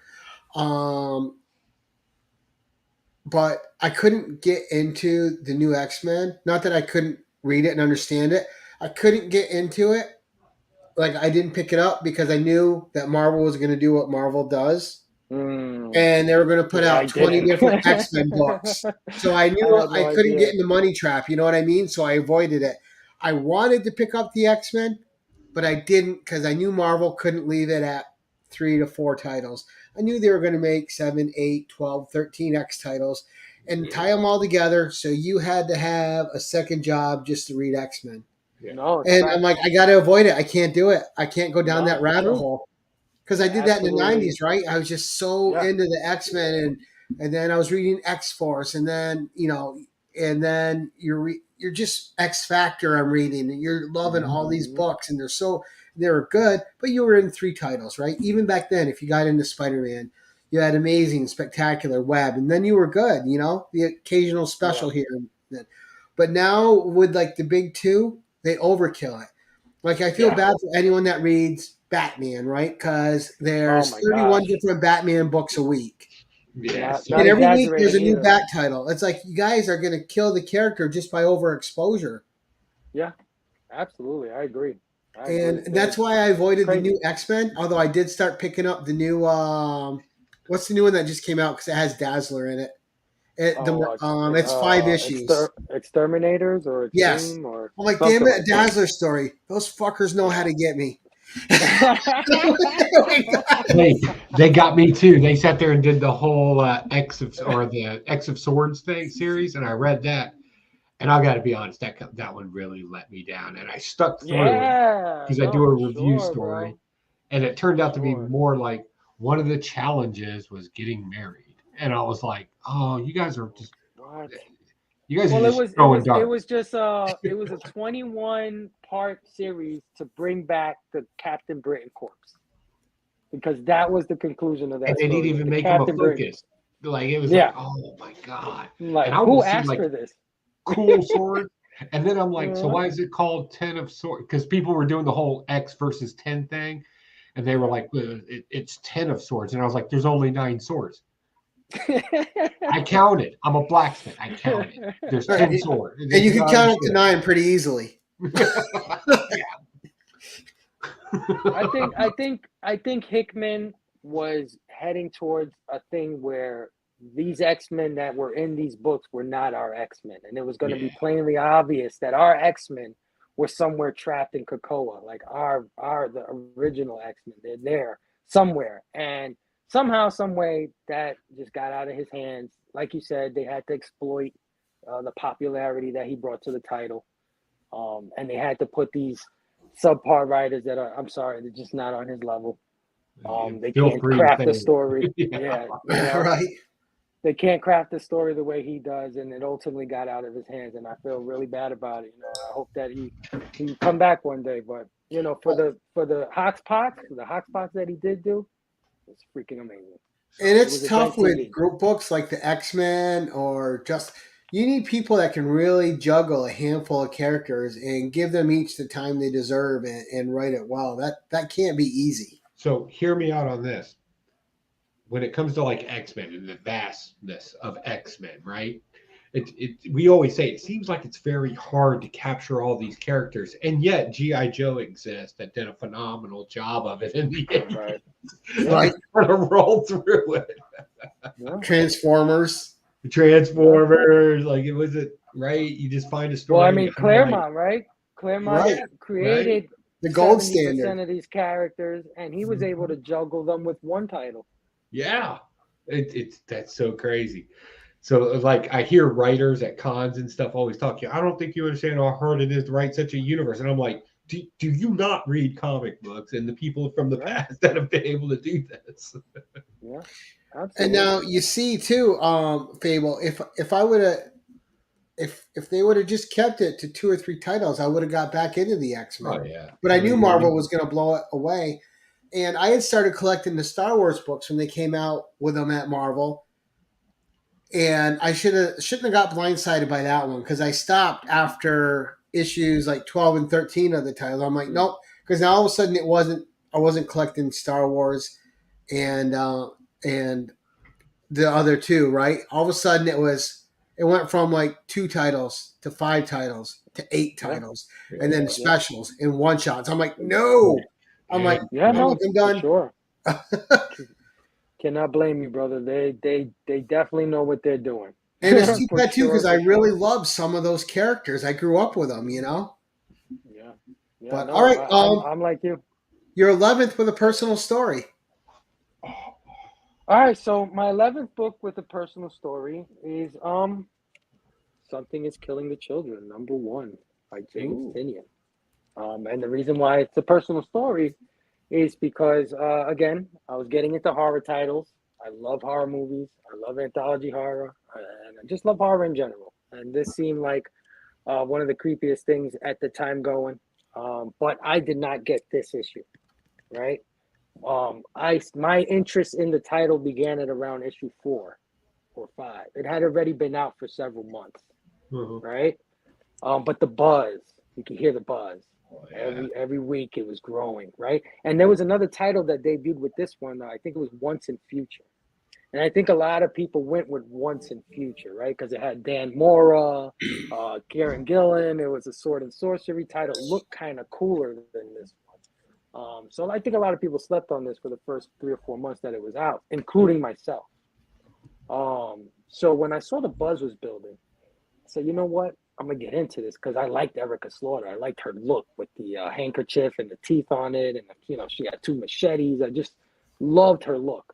A: But I couldn't get into the new X-Men. Not that I couldn't read it and understand it. I couldn't get into it. Like, I didn't pick it up because I knew that Marvel was going to do what Marvel does. And they were going to put out 20 different X-Men books. So I knew I couldn't get in the money trap. You know what I mean? So I avoided it. I wanted to pick up the X-Men, but I didn't because I knew Marvel couldn't leave it at 3 to 4 titles. I knew they were going to make 7, 8, 12, 13 X titles and tie them all together. So you had to have a second job just to read X-Men. And I'm like, I got to avoid it. I can't do it. I can't go down that rabbit hole. Because I did that in the 90s, right? I was just so into the X-Men, and then I was reading X-Force, and then, and then you're just X Factor I'm reading, and you're loving all these books, and they're good, but you were in 3 titles, right? Even back then, if you got into Spider-Man, you had Amazing, Spectacular, Web, and then you were good, the occasional special here. But now with like the big 2, they overkill it. Like, I feel bad for anyone that reads Batman, right? Because there's 31 different Batman books a week.
B: Yes.
C: Not
A: And every week there's a
C: exaggerating
A: new
C: either.
A: back title. It's like you guys are going to kill the character just by overexposure.
C: Yeah, absolutely. I agree.
A: And that's why I avoided the
C: Crazy.
A: new X-Men. Although I did start picking up the new what's the new one that just came out because it has Dazzler in it. It's 5 issues.
C: Exterminators or
A: Yes.
C: Extreme or
A: I'm like, damn
C: something
A: it,
C: like
A: a Dazzler story. Those fuckers know how to get me.
B: They got me too. They sat there and did the whole the X of Swords thing series, and I read that. And I got to be honest, that one really let me down, and I stuck through it
C: Yeah,
B: because I
C: no,
B: do a
C: for
B: review
C: sure,
B: story,
C: bro.
B: and it turned
C: For
B: out to be
C: sure.
B: more like one of the challenges was getting married, and I was like, oh, you guys are just
C: What? Well,
B: just throwing
C: it
B: darts.
C: was just it was a 21 part series to bring back the Captain Britain corpse because that was the conclusion of
B: And
C: that
B: they didn't
C: story. Was
B: even
C: the
B: make him a
C: Captain Britain?
B: focus. Like it was like,
C: Yeah,
B: oh my god! And
C: like
B: I
C: who
B: almost see
C: asked
B: like
C: for this?
B: cool sword. And then I'm like, so
C: Uh,
B: why is it called 10 of Swords? Because people were doing the whole X versus 10 thing. And they were
C: yeah.
B: like, well, it's 10 of swords. And I was like, there's only 9 swords. I counted. I'm a blacksmith. I counted. There's 10 swords.
A: And
B: This
A: you
B: is
A: can
B: what I
A: count up to
B: understood.
A: 9 pretty easily.
C: I think Hickman was heading towards a thing where these X-Men that were in these books were not our X-Men, and it was going to
B: Yeah.
C: be plainly obvious that our X-Men were somewhere trapped in Krakoa, like the original X-Men. They're there somewhere, and somehow, some way, that just got out of his hands. Like you said, they had to exploit the popularity that he brought to the title, and they had to put these subpar writers that are, I'm sorry, they're just not on his level. They
B: Feel
C: can't
B: free to
C: craft
B: say
C: a story.
B: it. Yeah.
C: Yeah, you know,
A: Right.
C: they can't craft the story the way he does, and it ultimately got out of his hands. And I feel really bad about it. You know, I hope that he can come back one day. But you know, for the Hoxpox that he did do, it's freaking amazing.
A: And
C: It
A: it's
C: was
A: tough
C: event
A: with
C: TV.
A: group books like the X-Men or just you need people that can really juggle a handful of characters and give them each the time they deserve and write it well. That can't be easy.
B: So hear me out on this. When it comes to like X-Men and the vastness of X-Men, right? We always say it seems like it's very hard to capture all these characters, and yet GI Joe exists that did a phenomenal job of it in the end.
C: Right.
A: Right?
B: Sort of roll through it.
C: Yeah.
A: Transformers.
B: Transformers, like it was it right? You just find a
C: Well, I
B: story,
C: mean,
B: you highlight,
C: Claremont, right? Claremont
A: Right.
B: right?
C: created
A: The gold
C: 70%
A: standard.
C: of these characters, and he was able to juggle them with one title.
B: Yeah, it's that's so crazy. So like I hear writers at cons and stuff always talk. I don't think you understand how hard it is to write such a universe. And I'm like, do you not read comic books and the people from the
C: Right.
B: past that have been able to do this?
C: Yeah,
A: And
C: absolutely.
A: now you see too, Fable, if I would have if they would have just kept it to 2 or 3 titles, I would have got back into the X-Men.
B: Oh yeah,
A: But I knew Marvel was going to blow it away. And I had started collecting the Star Wars books when they came out with them at Marvel. And I shouldn't have got blindsided by that one because I stopped after issues like 12 and 13 of the title. I'm like, nope, because now all of a sudden I wasn't collecting Star Wars and the other two, right? All of a sudden it went from like 2 titles to 5 titles to 8 titles, and then specials and one shots. I'm like, no. I'm like,
C: Yeah, no,
A: I'm
C: for
A: done.
C: sure. Cannot blame you, brother. They definitely know what they're doing.
A: And it's too
C: For
A: bad too
C: sure,
A: because I
C: for
A: really
C: sure.
A: love some of those characters. I grew up with them, you know.
C: Yeah, yeah.
A: But all
C: No,
A: right,
C: I'm like you.
A: your 11th with a personal story.
C: All right, so my 11th book with a personal story is Something is Killing the Children, #1 by James Tinian. And the reason why it's a personal story is because again, I was getting into horror titles. I love horror movies. I love anthology horror, and I just love horror in general. And this seemed like one of the creepiest things at the time going. But I did not get this issue, right? My interest in the title began at around issue 4 or 5. It had already been out for several months, right? But the buzz, you can hear the buzz. Every week it was growing, right? And there was another title that debuted with this one. I think it was Once in Future, And I think a lot of people went with Once and Future, right? Because it had Dan Mora, Karen Gillan. It was a sword and sorcery title. Looked kind of cooler than this one. So I think a lot of people slept on this for the first 3 or 4 months that it was out, including myself. So when I saw the buzz was building, I said, you know what? I'm going to get into this because I liked Erica Slaughter. I liked her look with the handkerchief and the teeth on it. And, you know, she had 2 machetes. I just loved her look.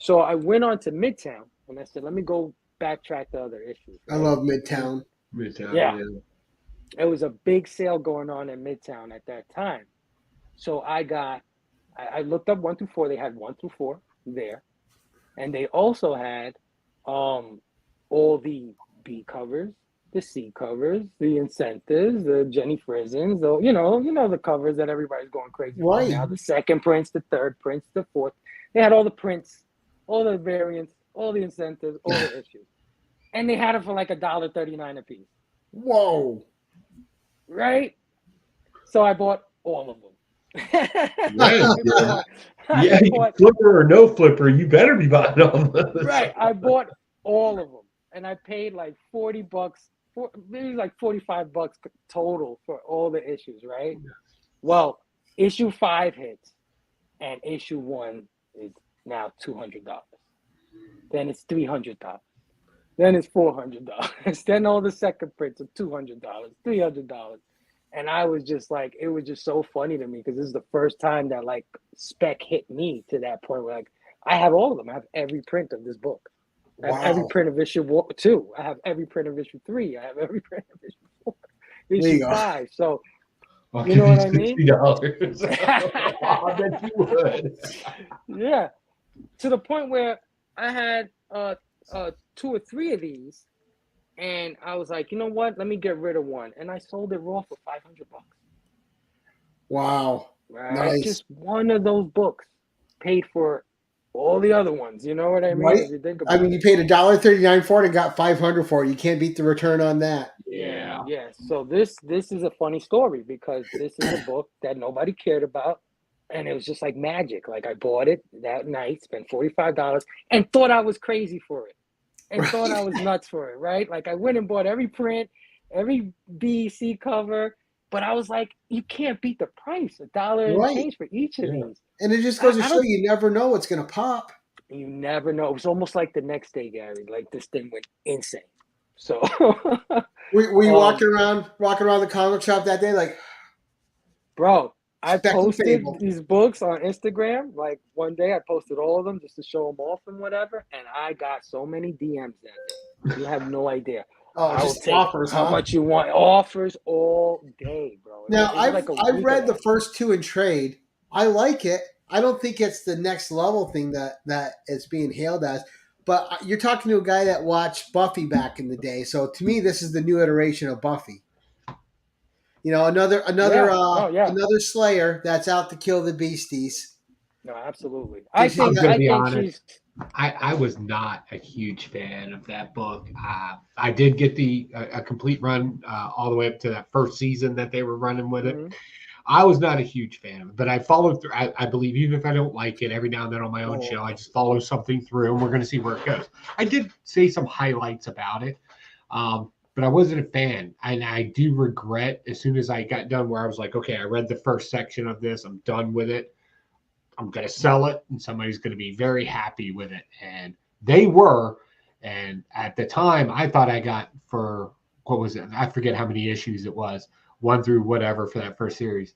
C: So I went on to Midtown and I said, let me go backtrack the other issues.
A: Right? I love Midtown.
C: Yeah. It was a big sale going on in Midtown at that time. So I looked up 1 through 4. They had 1 through 4 there. And they also had all the B covers, the C covers, the incentives, the Jenny Frizzens, you know the covers that everybody's going crazy for now. The second prints, the third prints, the fourth. They had all the prints, all the variants, all the incentives, all the issues. And they had it for like $1.39 a piece.
A: Whoa.
C: Right? So I bought all of them.
B: Flipper or no flipper, you better be buying them.
C: Right. I bought all of them. And I paid like $40, maybe like $45 total for all the issues, right? Well, issue 5 hits, and issue 1 is now $200. Then it's $300. Then it's $400. Then all the second prints are $200, $300. And I was just like, it was just so funny to me because this is the first time that like Spec hit me to that point where like I have all of them. I have every print of this book. I have every print of issue 2. I have every print of issue 3. I have every print of issue 4. Issue 5. So, you know what I mean?
B: I bet you would.
C: Yeah. To the point where I had 2 or 3 of these, and I was like, you know what? Let me get rid of one. And I sold it raw for $500.
A: Wow.
C: Right?
A: Nice.
C: Just one of those books paid for all the other ones, you know what I mean?
A: Right?
C: If you think about
A: you paid $1.39 for it and got $500 for it. You can't beat the return on that.
C: Yeah. So this is a funny story because this is a book that nobody cared about, and it was just like magic. Like I bought it that night, spent $45, and thought I was crazy for it, and thought I was nuts for it. Right? Like I went and bought every print, every B, C cover. But I was like, you can't beat the price, $1 and change for each of these.
A: And it just goes to show you never know what's going to pop.
C: You never know. It was almost like the next day, Gary. Like this thing went insane. So
A: were you walking around the comic shop that day, like,
C: bro? I posted these books on Instagram. Like one day, I posted all of them just to show them off and whatever. And I got so many DMs that day. You have no idea.
A: Oh, just offers,
C: how much you want. Offers all day, bro.
A: Now, I've read the first 2 in trade. I like it. I don't think it's the next level thing that it's being hailed as. But you're talking to a guy that watched Buffy back in the day. So to me, this is the new iteration of Buffy. You know, another Slayer that's out to kill the beasties.
C: No, absolutely.
B: I'm going to be honest. I was not a huge fan of that book. I did get a complete run all the way up to that first season that they were running with it. I was not a huge fan of it, but I followed through. I believe even if I don't like it, every now and then on my own show, I just follow something through, and we're going to see where it goes. I did say some highlights about it, but I wasn't a fan. And I do regret as soon as I got done where I was like, okay, I read the first section of this. I'm done with it. I'm going to sell it, and somebody's going to be very happy with it. And they were. And at the time, I thought I got for, what was it? I forget how many issues it was, 1 through whatever for that first series.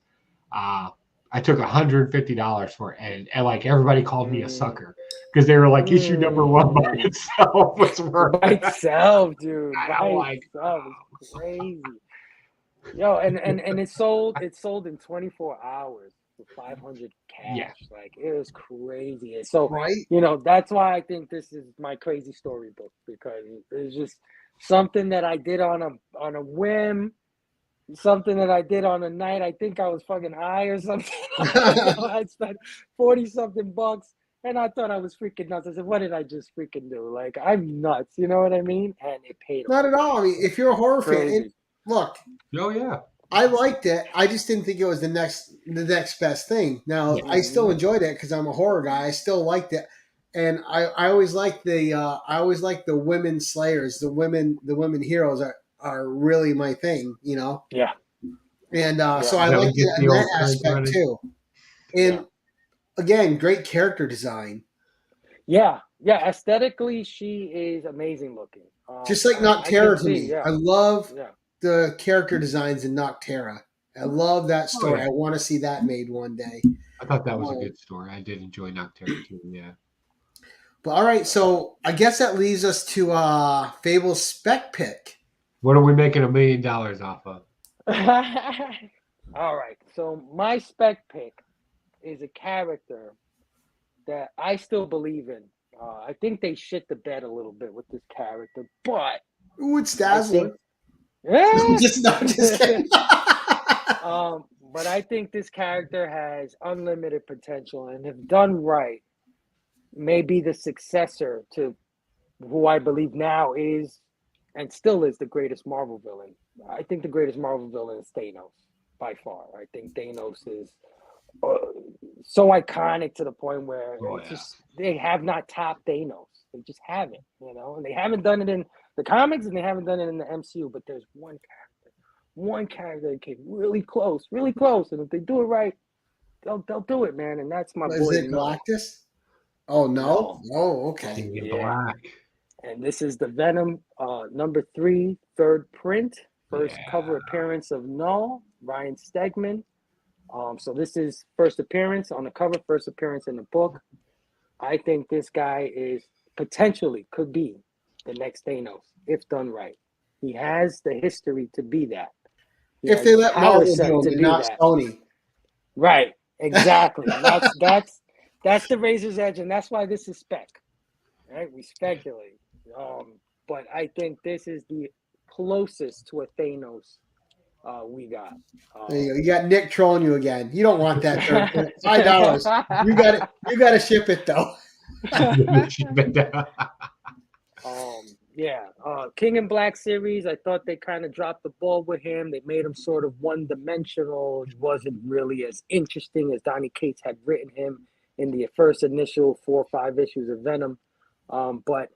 B: I took $150 for it. And like everybody called me a sucker because they were like, issue number 1 by itself was worth
C: by itself, dude. By itself is crazy. Yo, and it sold in 24 hours. For 500 cash, like it was crazy. And so, you know, that's why I think this is my crazy story book because it's just something that I did on a whim, something that I did on a night. I think I was fucking high or something. I spent $40-something, and I thought I was freaking nuts. I said, "What did I just freaking do? Like I'm nuts." You know what I mean? And it paid off.
A: Not at all. I mean, if you're a horror fan, look.
B: Oh yeah.
A: I liked it. I just didn't think it was the next best thing. Now, I still enjoyed it because I'm a horror guy. I still liked it. and I always like the women slayers. The women heroes are really my thing, you know.
C: Yeah.
A: And
C: Yeah.
A: so I
B: Now we
A: like
B: get
A: it
B: the
A: in
B: old
A: that
B: Craig
A: aspect
B: running.
A: too. And again, great character design.
C: Yeah. Aesthetically, she is amazing looking.
A: Just like
C: I can
A: Noctera to
C: see.
A: me.
C: Yeah.
A: I love
C: Yeah.
A: the character designs in Noctera. I love that story.
B: yeah.
A: I want to see that made one day.
B: I thought that was a good story. I did enjoy Noctera too. Yeah.
A: But all right, so I guess that leads us to Fable's Spec Pick.
B: What are we making $1 million off of?
C: All right. So my spec pick is a character that I still believe in. I think they shit the bed a little bit with this character, but
A: Ooh, it's
C: I
A: Dazzler.
C: think,
A: just kidding.
C: but I think this character has unlimited potential, and if done right, may be the successor to who I believe now is and still is the greatest Marvel villain. I think the greatest Marvel villain is Thanos by far. I think Thanos is so iconic to the point where it's just they have not topped Thanos. They just haven't, you know, and they haven't done it in the comics and they haven't done it in the MCU. But there's one character that came really close, and if they do it right, they'll do it, man. And that's my boy.
A: Is it Galactus? Oh no! Oh, okay.
B: Black.
C: And this is the Venom number 3, third print, first cover appearance of Null, Ryan Stegman. So this is first appearance on the cover, first appearance in the book. I think this guy is potentially could be the next Thanos if done right. He has the history to be that.
A: If they let Marvel do it, not Sony.
C: Right, exactly. That's the razor's edge, and that's why this is spec. Right, we speculate. But I think this is the closest to a Thanos we got.
A: There you go. You got Nick trolling you again. You don't want that. $5. You got to ship it though.
C: King in Black series. I thought they kind of dropped the ball with him. They made him sort of one-dimensional. He wasn't really as interesting as Donny Cates had written him in the first initial 4 or 5 issues of Venom. But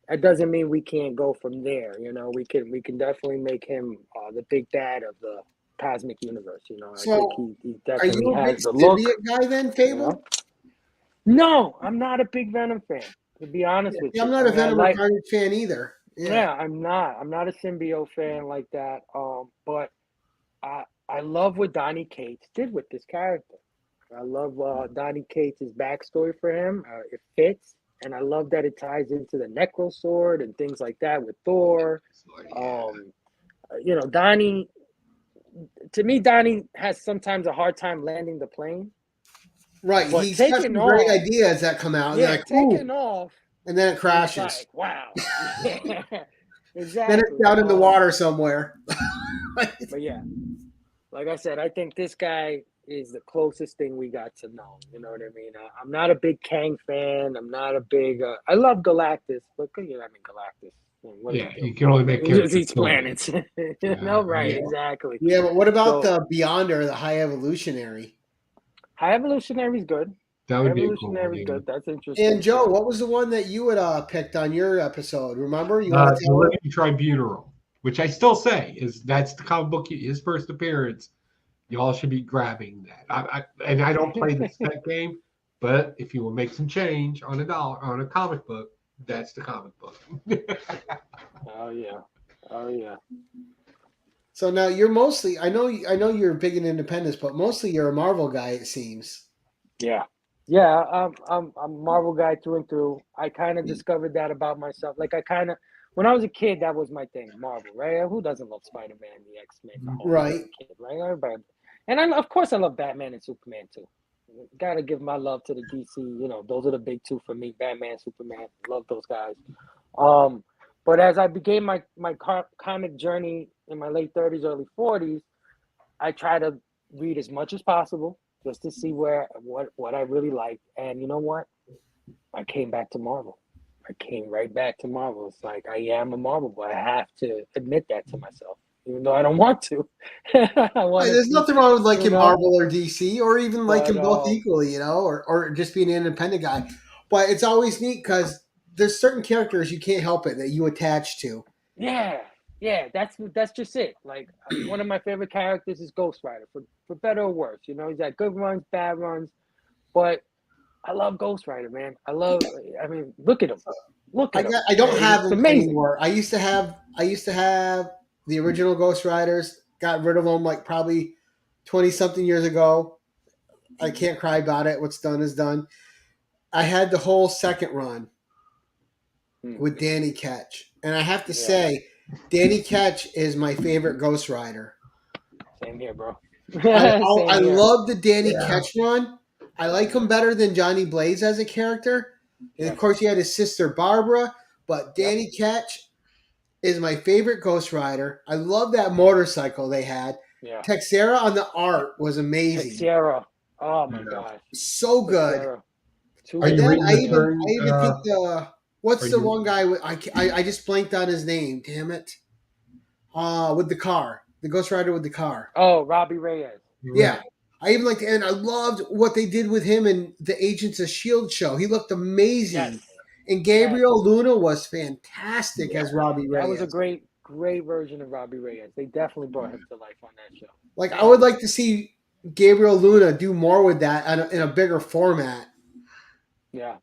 C: that doesn't mean we can't go from there. You know, we can definitely make him the big bad of the cosmic universe. You know,
A: so
C: I think he definitely has the
A: look.
C: look.
A: Are you a guy then, Phable?
C: You know? No, I'm not a big Venom fan. To be honest with you,
A: I'm not a Venom fan either.
C: Yeah, I'm not. I'm not a symbiote fan like that. But I love what Donny Cates did with this character. I love Donny Cates' backstory for him. It fits. And I love that it ties into the Necro Sword and things like that with Thor. You know, Donnie has sometimes a hard time landing the plane.
A: Right. He's got some great ideas that come out.
C: Yeah,
A: like,
C: taking off.
A: And then it crashes.
C: Like, wow. Exactly.
A: Then it's down in the water somewhere.
C: But yeah, like I said, I think this guy is the closest thing we got to know. You know what I mean? I'm not a big Kang fan. I'm not a big. I love Galactus, but Galactus.
B: You can only make
C: these planets. Right? Exactly.
A: Yeah, but what about the Beyonder, the High Evolutionary?
C: High Evolutionary is good.
B: That would be
C: cool. Good. That's interesting.
A: And Joe, what was the one that you had picked on your episode? Remember? You
B: the Living Tribunal, which I still say that's the comic book. His first appearance. Y'all should be grabbing that. I don't play the spec game, but if you will make some change on $1 on a comic book, that's the comic book.
C: Oh yeah.
A: So now you're mostly. I know you're big in independence, but mostly you're a Marvel guy. It seems.
C: Yeah. I'm a Marvel guy through and through. I kind of discovered that about myself. Like when I was a kid, that was my thing, Marvel, right? Who doesn't love Spider-Man, the X-Men,
A: right?
C: Kid, right? Everybody. And of course, I love Batman and Superman too. Gotta give my love to the DC. You know, those are the big two for me: Batman, Superman. Love those guys. But as I began my comic journey in my late 30s, early 40s, I try to read as much as possible just to see what I really liked. And you know what? I came back to Marvel. I came right back to Marvel. It's like I am a Marvel boy. I have to admit that to myself, even though I don't want to.
A: There's nothing wrong with liking Marvel or DC, or even liking both equally, you know, or just being an independent guy. But it's always neat because there's certain characters you can't help it that you attach to.
C: Yeah, that's just it. Like one of my favorite characters is Ghost Rider, for better or worse. You know, he's got good runs, bad runs, but I love Ghost Rider, man. I mean, look at him.
A: I don't have them
C: amazing.
A: anymore. I used to have the original Ghost Riders. Got rid of them like probably 20 something years ago. I can't cry about it. What's done is done. I had the whole second run with Danny Ketch, and I have to say, Danny Ketch is my favorite Ghost Rider.
C: Same here, bro.
A: I love the Danny Ketch run. I like him better than Johnny Blaze as a character. And of course, he had his sister Barbara, but Danny Ketch is my favorite Ghost Rider. I love that motorcycle they had.
C: Yeah.
A: Texera on the art was amazing.
C: Texera. Oh my gosh.
A: So good.
B: Are you reading
A: I even think what's the one guy with I just blanked on his name, damn it. With the car. The Ghost Rider with the car.
C: Oh, Robbie Reyes.
A: Yeah. I even liked and I loved what they did with him in the Agents of S.H.I.E.L.D. show. He looked amazing.
C: Yes.
A: And Gabriel Luna was fantastic as Robbie Reyes.
C: That was a great version of Robbie Reyes. They definitely brought him to life on that show.
A: Like, I would like to see Gabriel Luna do more with that in a bigger format.
C: Yeah.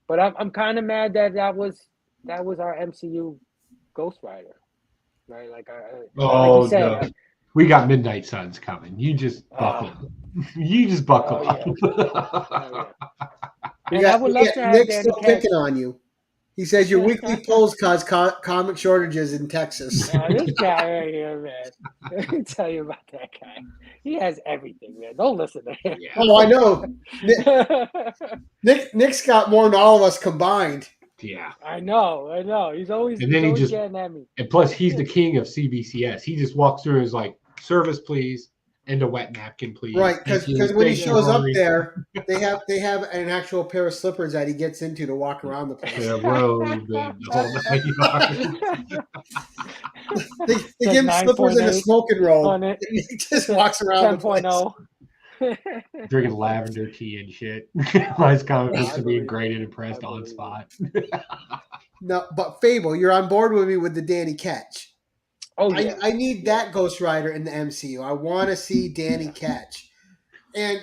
C: But I'm kind of mad that was our MCU Ghost Rider, right? Like like you said,
B: no. We got Midnight Suns coming. You just buckle. You just buckle up.
C: I would love to have
A: Nick's
C: Danny
A: still
C: Ketch.
A: picking on you. He says your weekly polls cause comic shortages in Texas.
C: This guy right here, man. Let me tell you about that guy. He has everything, man. Don't listen to him.
B: Yeah.
A: Oh, I know. Nick's got more than all of us combined.
B: Yeah.
C: I know. He's always getting at me.
B: And plus, he's the king of CBCS. He just walks through and is like, service, please, and a wet napkin, please.
A: Right, because when he shows up there, they have an actual pair of slippers that he gets into to walk around the place.
B: Yeah, robe and the whole
A: they give him slippers and a smoking robe. He just walks around
C: 10.0.
B: Drinking lavender tea and shit. Nice comic books to being great and impressed on spot.
A: No, but Phable, you're on board with me with the Danny Ketch.
C: Oh, yeah.
A: I need that Ghost Rider in the MCU. I want to see Danny Ketch. And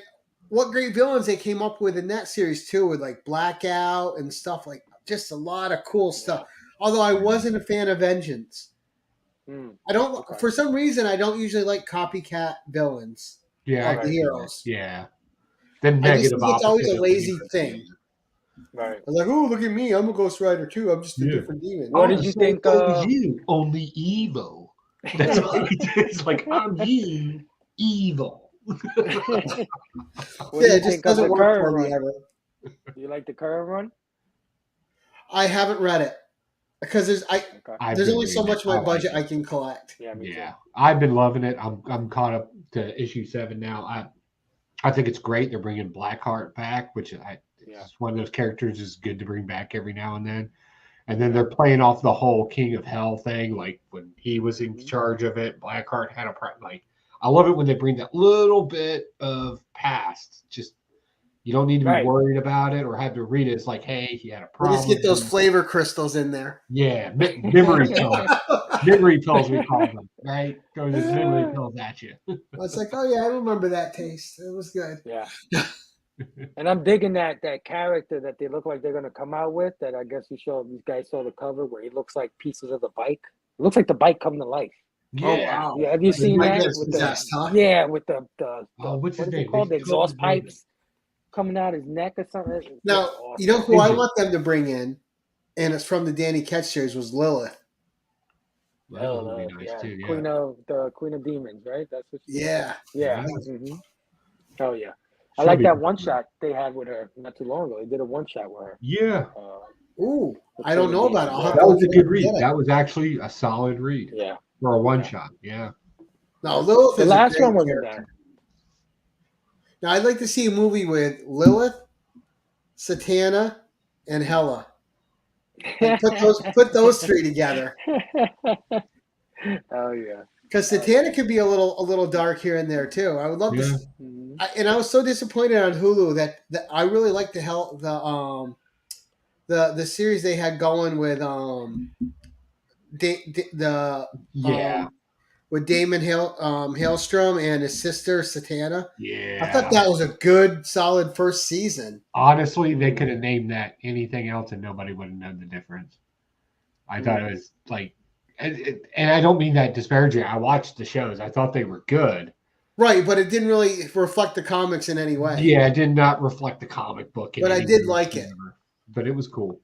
A: what great villains they came up with in that series too, with like Blackout and stuff like just a lot of cool stuff. Although I wasn't a fan of Vengeance. I don't for some reason I don't usually like copycat villains.
B: Yeah,
A: the heroes.
B: Yeah. Then
A: I just think it's always a lazy thing.
C: Right.
A: I'm like, oh, look at me. I'm a Ghost Rider too. I'm just a different demon.
C: What did you think?
B: You only evil. That's what it's like. I'm you, evil.
A: It just doesn't work for me ever.
C: You like the current run?
A: I haven't read it because there's only so much of my budget I can collect.
B: Yeah, I've been loving it. I'm caught up to issue 7 now. I think it's great. They're bringing Blackheart back, which it's one of those characters is good to bring back every now and then. And then they're playing off the whole King of Hell thing, like when he was in charge of it. Blackheart had I love it when they bring that little bit of past. Just you don't need to be worried about it or have to read it. It's like, hey, he had a problem.
A: Just get those flavor crystals in there.
B: Yeah, memory pills. Memory pills, we call them, right? Throw these memory pills at you.
A: It's like, oh yeah, I remember that taste. It was good.
C: Yeah. And I'm digging that character that they look like they're gonna come out with. That I guess these guys saw the cover where he looks like pieces of the bike. It looks like the bike come to life.
B: Yeah.
A: Oh wow!
C: Yeah, have you seen that? With the
B: what's his name?
C: called? The exhaust pipes coming out his neck or something.
A: Now you know who I want them to bring in, and it's from the Danny Ketch series was Lilith.
B: That would be nice too. Yeah.
C: Queen of Demons, right? That's what.
A: Yeah.
C: Mm-hmm. Oh yeah. I like that one shot they had with her not too long ago. They did a one shot with her.
B: Yeah.
A: Ooh, I don't know about it.
B: That was a good read. That was actually a solid read.
C: Yeah.
B: For a one shot. Yeah.
A: No, Lilith.
C: The last one wasn't bad.
A: Now I'd like to see a movie with Lilith, Satana, and Hela. And put those three together.
C: Oh yeah.
A: Because Satana could be a little dark here and there too. I would love to. And I was so disappointed on Hulu that I really liked the the series they had going with
B: Yeah.
A: with Damon Hailstrom and his sister Satana. I thought
B: Yeah.
A: that was a good, solid first season.
B: Honestly, they could have named that anything else and nobody would have known the difference. I thought it was like, and I don't mean that disparaging. I watched the shows. I thought they were good.
A: Right, but it didn't really reflect the comics in any way.
B: Yeah, it did not reflect the comic book.
A: But I did like it.
B: But it was cool.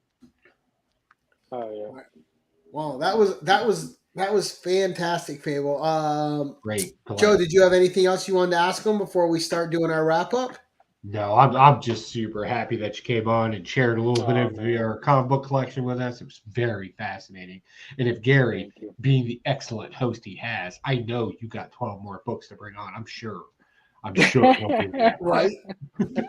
C: Oh yeah.
A: Wow, that was fantastic, Phable.
B: Great.
A: Joe, did you have anything else you wanted to ask him before we start doing our wrap up?
B: No, I'm just super happy that you came on and shared a little bit of your comic book collection with us. It was very fascinating. And if Gary, being the excellent host he has, I know you got 12 more books to bring on. I'm sure.
A: Right?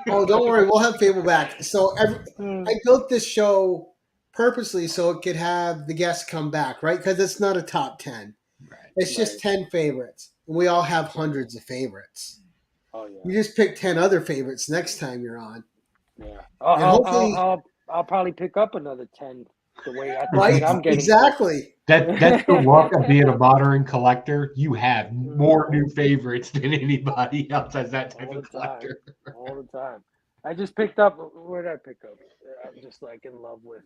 A: Oh, don't worry. We'll have Phable back. So I built this show purposely so it could have the guests come back, right? Because it's not a top 10.
B: Right.
A: It's just 10 favorites. And we all have hundreds of favorites.
C: Oh yeah.
A: You just pick 10 other favorites next time you're on.
C: Yeah. I'll probably pick up another 10 the way I think I'm getting.
A: Exactly.
B: That's the luck of being a modern collector. You have more new favorites than anybody else as that type of collector.
C: All the time. I just picked up. Where did I pick up? I'm just like in love with.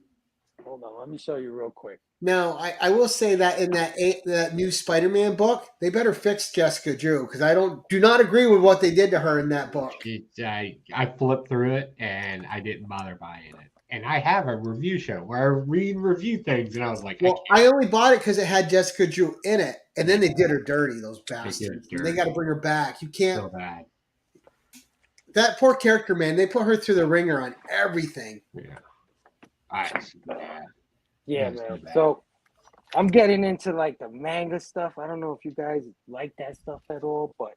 C: Hold on, let me show you real quick.
A: Now, I will say that in that new Spider-Man book, they better fix Jessica Drew because I do not agree with what they did to her in that book.
B: I flipped through it and I didn't bother buying it. And I have a review show where I read and review things, and I was like,
A: well, I only bought it because it had Jessica Drew in it, and then they did her dirty, those bastards. They got to bring her back. You can't.
B: So bad.
A: That poor character, man. They put her through the ringer on everything.
B: Yeah.
C: Yeah, man. So I'm getting into like the manga stuff. I don't know if you guys like that stuff at all, but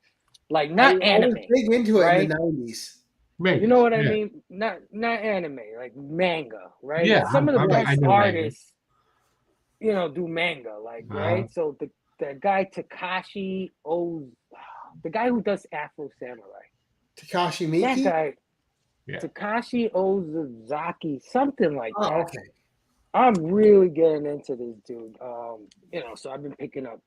C: like not anime.
A: I was big into it
C: right?
A: in the 90s.
C: You know what I mean? Not anime, like manga, right?
B: Yeah.
C: Some of the best artists, do manga, like right. So the guy Takashi the guy who does Afro Samurai.
A: Takashi Miike?
C: That guy. Yeah. Takashi Ozaki, something like that.
A: Okay.
C: I'm really getting into this dude. So I've been picking up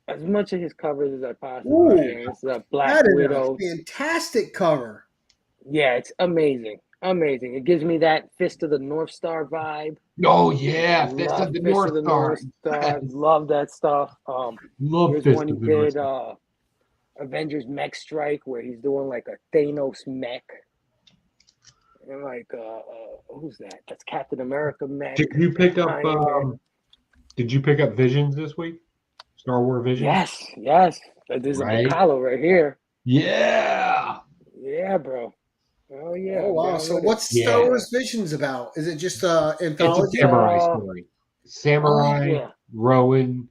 C: as much of his covers as I possibly can. It's a Black Widow.
A: Fantastic cover.
C: Yeah, it's amazing. Amazing. It gives me that Fist of the North Star vibe.
B: Oh yeah, Fist of the North Star.
C: Yes. Love that stuff.
B: Love
C: Fist one he did Avengers Mech Strike, where he's doing like a Thanos mech. And like, who's that? That's Captain America mech.
B: Did you pick up Visions this week? Star Wars Visions?
C: Yes. There's a Mikalo right here.
B: Yeah.
C: Yeah, bro. Oh yeah.
A: Oh wow. So what's Star Wars Visions about? Is it just anthology?
B: It's a samurai story. Samurai, Rowan,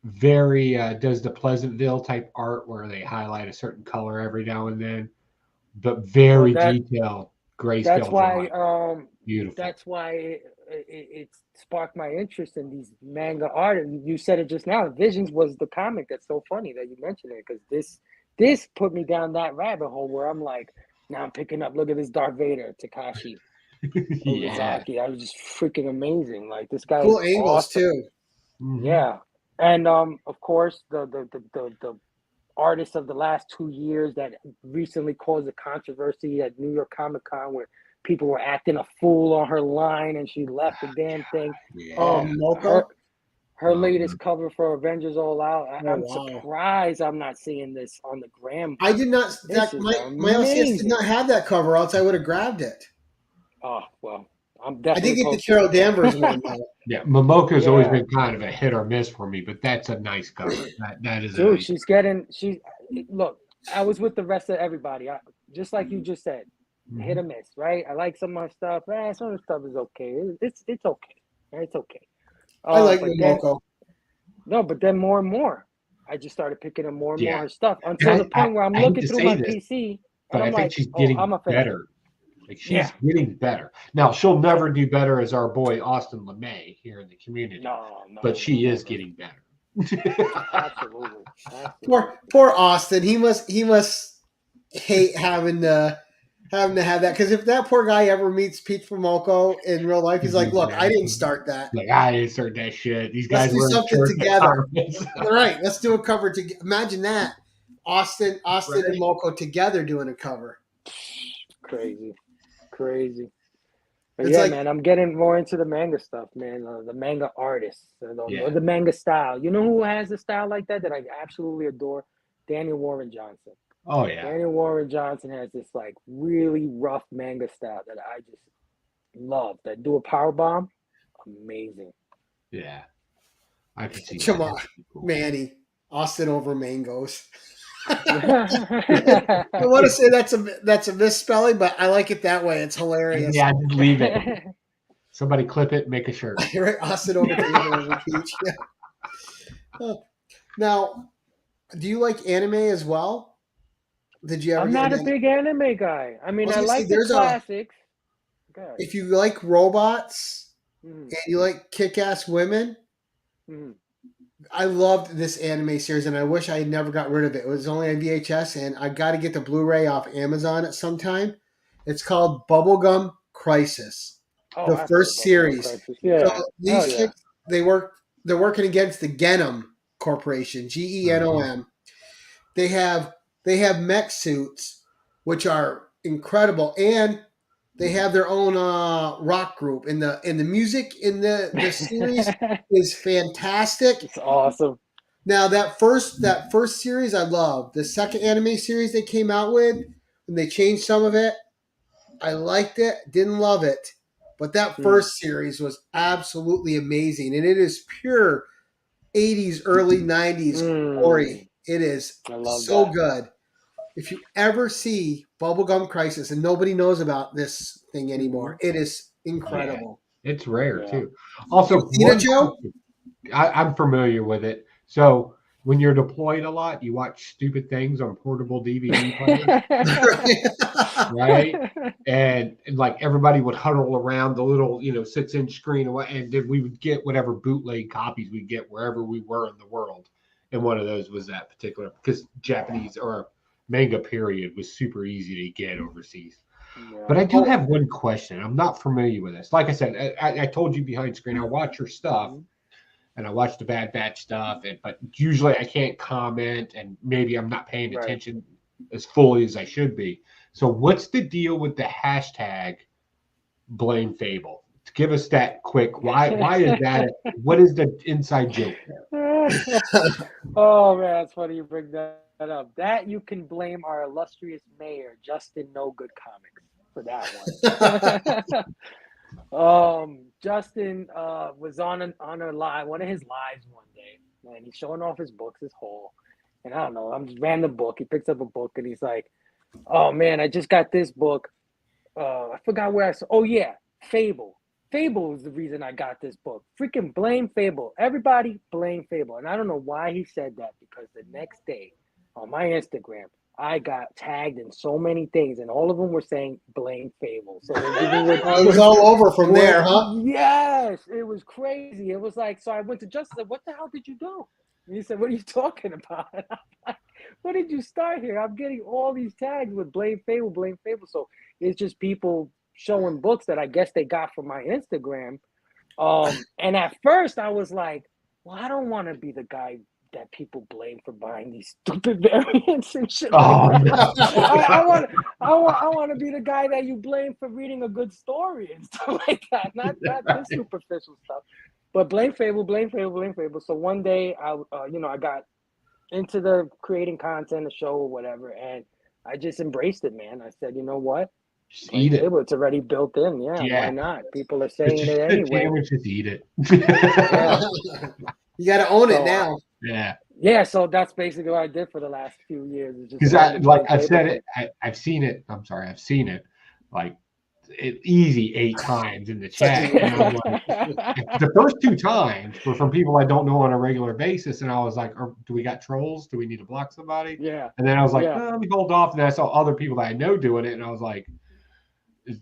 B: very does the Pleasantville type art where they highlight a certain color every now and then, but very detailed. Grayscale.
C: That's why.
B: Beautiful.
C: That's why it sparked my interest in these manga art. And you said it just now. Visions was the comic. That's so funny that you mentioned it because this put me down that rabbit hole where I'm like, now I'm picking up. Look at this Darth Vader, Takashi. Ozaki. That was just freaking amazing. Like this guy.
A: Cool angles
C: awesome.
A: too.
C: Mm-hmm. Yeah, and of course the artist of the last 2 years that recently caused a controversy at New York Comic Con where people were acting a fool on her line and she left the damn thing.
A: Moko?
C: Her latest cover for Avengers All Out. I'm surprised I'm not seeing this on the gram.
A: I did not. My LCS did not have that cover, else I would have grabbed it.
C: Oh well, I
A: did get the Carol Danvers one though.
B: Yeah, Momoko's always been kind of a hit or miss for me, but that's a nice cover. That is.
C: Dude, look. I was with the rest of everybody. Just like you just said, hit or miss, right? I like some of my stuff. Some of the stuff is okay. It's okay. It's okay.
A: I like Momoko.
C: No, but then more and more, I just started picking up more and more stuff until the point where I'm looking through my PC.
B: But I think she's getting better. Like she's getting better. Now she'll never do better as our boy Austin LeMay here in the community. But she is getting better.
C: Absolutely.
A: Poor Austin. He must hate having to having to have that, because if that poor guy ever meets Pete Momoko in real life, he's like, "Look, I didn't start that.
B: Like, I didn't start that shit. These
A: Let's
B: guys
A: do
B: were
A: something together."
B: All
A: Right? Let's do a cover together. Imagine that, Austin
B: Right.
A: and Moko together doing a cover.
C: Crazy. But
A: It's
C: yeah,
A: like-
C: man, I'm getting more into the manga stuff, man. The manga artists,
B: Yeah.
C: or the manga style. You know who has a style like that I absolutely adore? Daniel Warren Johnson.
B: Oh yeah.
C: Daniel Warren Johnson has this like really rough manga style that I just love. That do a power bomb, amazing.
B: Yeah. I can see
A: Come
B: that.
A: on, Manny. Austin over mangoes.
C: I
A: I want to say that's a misspelling, but I like it that way. It's hilarious.
B: Yeah, just leave it. Somebody clip it, make a shirt.
A: Right, Austin over Peach. Yeah. Now, do you like anime as well? Did you ever?
C: I'm not a big anime guy. I mean, I like the classics.
A: If you like robots
C: mm-hmm.
A: and you like kick-ass women,
C: mm-hmm.
A: I loved this anime series, and I wish I had never got rid of it. It was only on VHS, and I got to get the Blu-ray off Amazon at some time. It's called Bubblegum Crisis, the first series.
C: Yeah.
A: So these chicks, they're working against the Genom Corporation, Genom. They have mech suits, which are incredible, and they have their own rock group. And the music in the series is fantastic.
C: It's awesome.
A: Now that first series I love. The second anime series they came out with, and they changed some of it. I liked it, didn't love it. But that first series was absolutely amazing. And it is pure 80s, early 90s glory. It is so good. If you ever see Bubblegum Crisis, and nobody knows about this thing anymore, it is incredible.
B: Yeah, it's rare too. Also,
A: Joe?
B: I'm familiar with it. So when you're deployed a lot, you watch stupid things on portable DVD players, right? And like everybody would huddle around the little 6-inch screen, and then we would get whatever bootleg copies we'd get wherever we were in the world. And one of those was that particular, because Japanese or manga period was super easy to get overseas. Yeah. But I do have one question. I'm not familiar with this. Like I said, I told you behind screen, I watch your stuff and I watch the Bad Batch stuff, but usually I can't comment, and maybe I'm not paying attention as fully as I should be. So what's the deal with the hashtag Blame Phable? Give us that quick. Why is that? What is the inside joke there?
C: Oh man, it's funny you bring that up. That you can blame our illustrious mayor, Justin No Good Comics, for that one. Justin was on a live, one of his lives one day, and he's showing off his books, his haul. And I don't know, I'm just ran the book. He picks up a book and he's like, "Oh man, I just got this book. I forgot where I saw. Oh yeah, Phable. Phable is the reason I got this book. Freaking blame Phable. Everybody blame Phable." And I don't know why he said that, because the next day on my Instagram, I got tagged in so many things, and all of them were saying blame Phable. So
A: it was all over from there, huh?
C: Yes, it was crazy. It was like, so I went to Justin, said, "What the hell did you do?" And he said, "What are you talking about?" And I'm like, "What did you start here? I'm getting all these tags with blame Phable, blame Phable." So it's just people showing books that I guess they got from my Instagram. And at first I was like, well, I don't want to be the guy that people blame for buying these stupid variants and shit. Like that. No. I want to be the guy that you blame for reading a good story and stuff like that. Not this superficial stuff, but blame Phable, blame Phable, blame Phable. So one day I got into the creating content, a show or whatever, and I just embraced it, man. I said, you know what?
B: Just eat it.
C: It's already built in. Yeah, why not? People are saying it anyway.
B: Just eat it.
A: You got to own it now.
B: Yeah.
C: So that's basically what I did for the last few years.
B: Because I've said it. I've seen it. I'm sorry. I've seen it like easy 8 times in the chat. The first 2 times were from people I don't know on a regular basis, and I was like, "Do we got trolls? Do we need to block somebody?"
C: Yeah.
B: And then I was like, "Let me hold off." And then I saw other people that I know doing it, and I was like,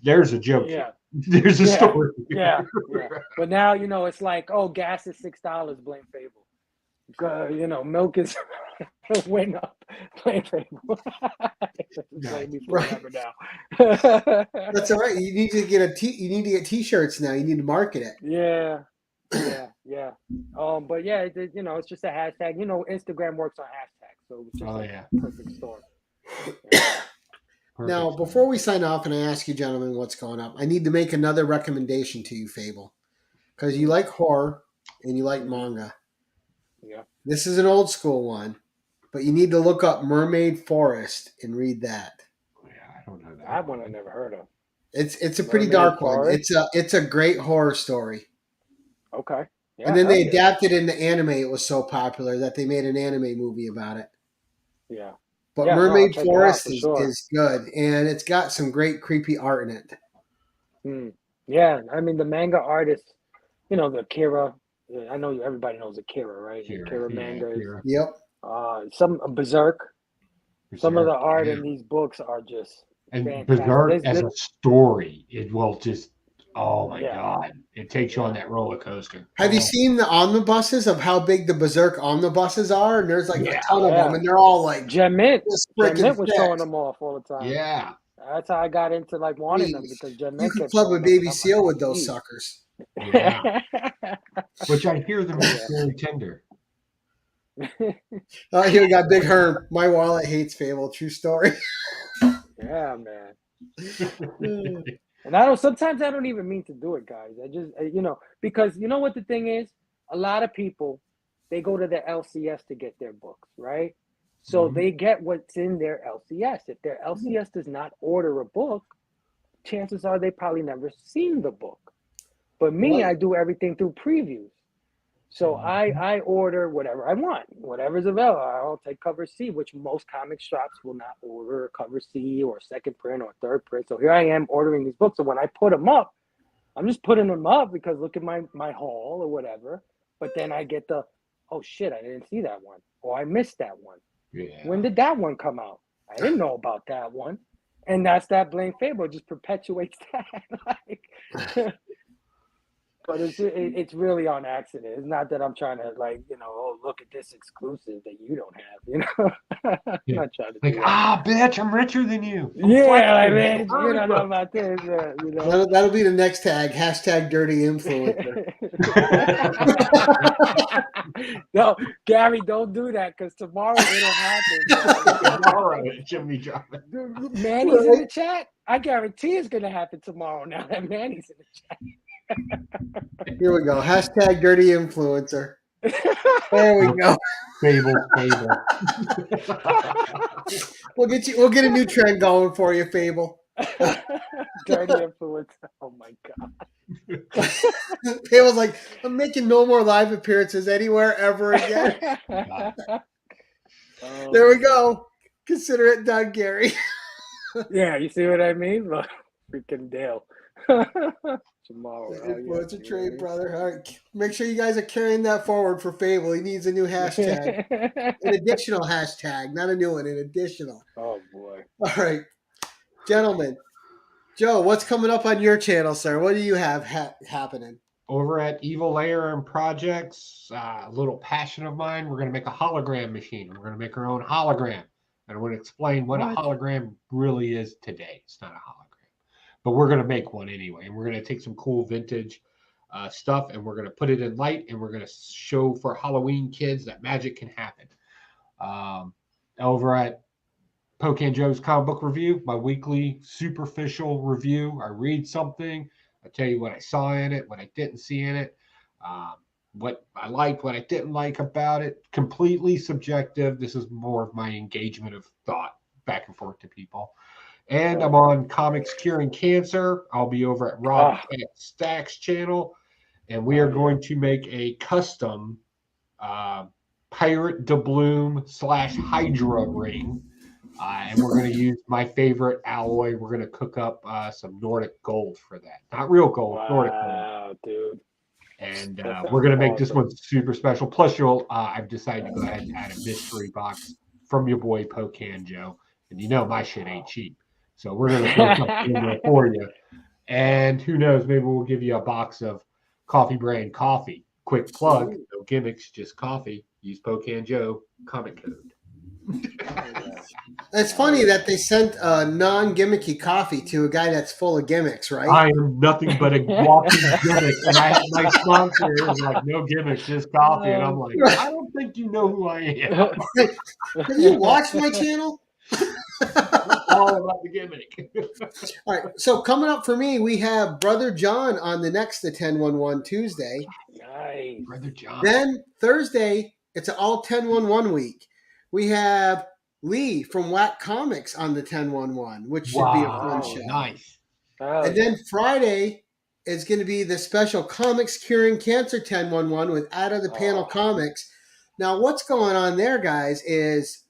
B: "There's a joke.
C: Yeah.
B: There's a story."
C: Yeah. But now it's like, oh, gas is $6. Blame Phable. You know, milk is went up. Playing Phable. Blame me
A: Right.
C: forever now.
A: That's all right. You need to get you need to get T-shirts now. You need to market it.
C: Yeah. But yeah, you know, it's just a hashtag. You know, Instagram works on hashtags, so it's just perfect storm. Yeah.
A: Now, before we sign off and I ask you gentlemen what's going up, I need to make another recommendation to you, Phable, because you like horror and you like manga.
C: Yeah.
A: This is an old school one, but you need to look up Mermaid Forest and read that.
B: Yeah, I don't know
C: That one I never heard of.
A: It's a pretty
C: Mermaid
A: dark
C: Forest?
A: one. It's a great horror story.
C: Okay. Yeah,
A: and then they adapted it into anime. It was so popular that they made an anime movie about it.
C: Yeah.
A: But
C: Yeah,
A: Mermaid
C: no,
A: Forest
C: sure.
A: is good, and it's got some great creepy art in it.
C: Yeah, I mean the manga artists, you know, the Akira. I know everybody knows Akira, right? Akira manga.
A: Yep.
C: Some Berserk. Some of the art in these books are just fantastic.
B: Berserk as a story, it will just. Oh my God! It takes you on that roller coaster.
A: Have you seen the omnibuses of how big the Berserk omnibuses are? And there's like a ton of them, and they're all like
C: Gemmint was showing them off all the time.
B: Yeah,
C: that's how I got into like wanting them because Gemmint.
A: You could club a baby seal with those suckers.
B: Yeah, which I hear them very tender.
A: Here we got Big Herm. My wallet hates Phable. True story.
C: Yeah, man. And sometimes I don't even mean to do it, guys. I just, you know, because you know what the thing is? A lot of people, they go to the LCS to get their books, right? So they get what's in their LCS. If their LCS does not order a book, chances are they probably never seen the book. But me, I do everything through previews. So I order whatever I want, whatever's available. I'll take cover C, which most comic shops will not order a cover C or second print or third print. So here I am ordering these books. So when I put them up, I'm just putting them up because look at my haul or whatever. But then I get oh shit, I didn't see that one. Or I missed that one.
B: Yeah.
C: When did that one come out? I didn't know about that one. And that's that Blame Phable. It just perpetuates that. But it's really on accident. It's not that I'm trying to look at this exclusive that you don't have, you know. I'm not trying to
B: bitch, I'm richer than you.
C: Man, you don't know about this. You know.
A: That'll be the next tag. # dirty influencer.
C: No, Gary, don't do that because tomorrow it'll happen.
B: Tomorrow, Jimmy dropping.
C: Manny's in the chat. I guarantee it's gonna happen tomorrow. Now that Manny's in the chat.
A: Here we go. # dirty influencer. There we go.
B: Phable.
A: We'll get a new trend going for you, Phable.
C: Dirty influencer. Oh my God.
A: Phable's like, I'm making no more live appearances anywhere ever again. There we go. Consider it done, Gary.
C: Yeah, you see what I mean? Look, freaking Dale. Tomorrow.
A: Influencer trade, brother. All right. Make sure you guys are carrying that forward for Phable. He needs a new hashtag. An additional hashtag, not a new one, an additional.
C: Oh, boy.
A: All right. Gentlemen. Joe, what's coming up on your channel, sir? What do you have happening?
B: Over at Evil Lair and Projects, a little passion of mine, we're going to make a hologram machine. We're going to make our own hologram. And I'm going to explain what a hologram really is today. It's not a hologram. But we're going to make one anyway. And we're going to take some cool vintage stuff and we're going to put it in light and we're going to show for Halloween kids that magic can happen. Over at Pocan Joe's comic book review, my weekly superficial review. I read something. I tell you what I saw in it, what I didn't see in it, what I liked, what I didn't like about it. Completely subjective. This is more of my engagement of thought back and forth to people. And I'm on Comics Curing Cancer. I'll be over at Rob Stack's channel. And we are going to make a custom Pirate Doubloon / Hydra ring. And we're going to use my favorite alloy. We're going to cook up some Nordic gold for that. Not real gold, Nordic gold.
C: Wow, dude.
B: And we're going to make this one super special. Plus, I've decided to go ahead and add a mystery box from your boy Pocan Joe. And you know my shit ain't cheap. So we're going to throw something in there for you. And who knows, maybe we'll give you a box of Coffee Brand coffee. Quick plug, no gimmicks, just coffee. use Pocan Joe comic code.
A: It's funny that they sent a non-gimmicky coffee to a guy that's full of gimmicks, right?
B: I am nothing but a walking gimmick, and I had my sponsor. It was like, no gimmicks, just coffee, and I'm like, I don't think you know who I am.
A: Have you watched my channel?
B: All about the gimmick.
A: All right, so coming up for me, we have Brother John on the next The 1011 Tuesday.
C: Nice.
B: Brother John.
A: Then Thursday, it's an all 1011 week. We have Lee from Whack Comics on the 1011, which should be a fun show.
B: Nice.
A: And then Friday is going to be the special Comics Curing Cancer 1011 with Out of the Panel Comics. Now, what's going on there, guys, is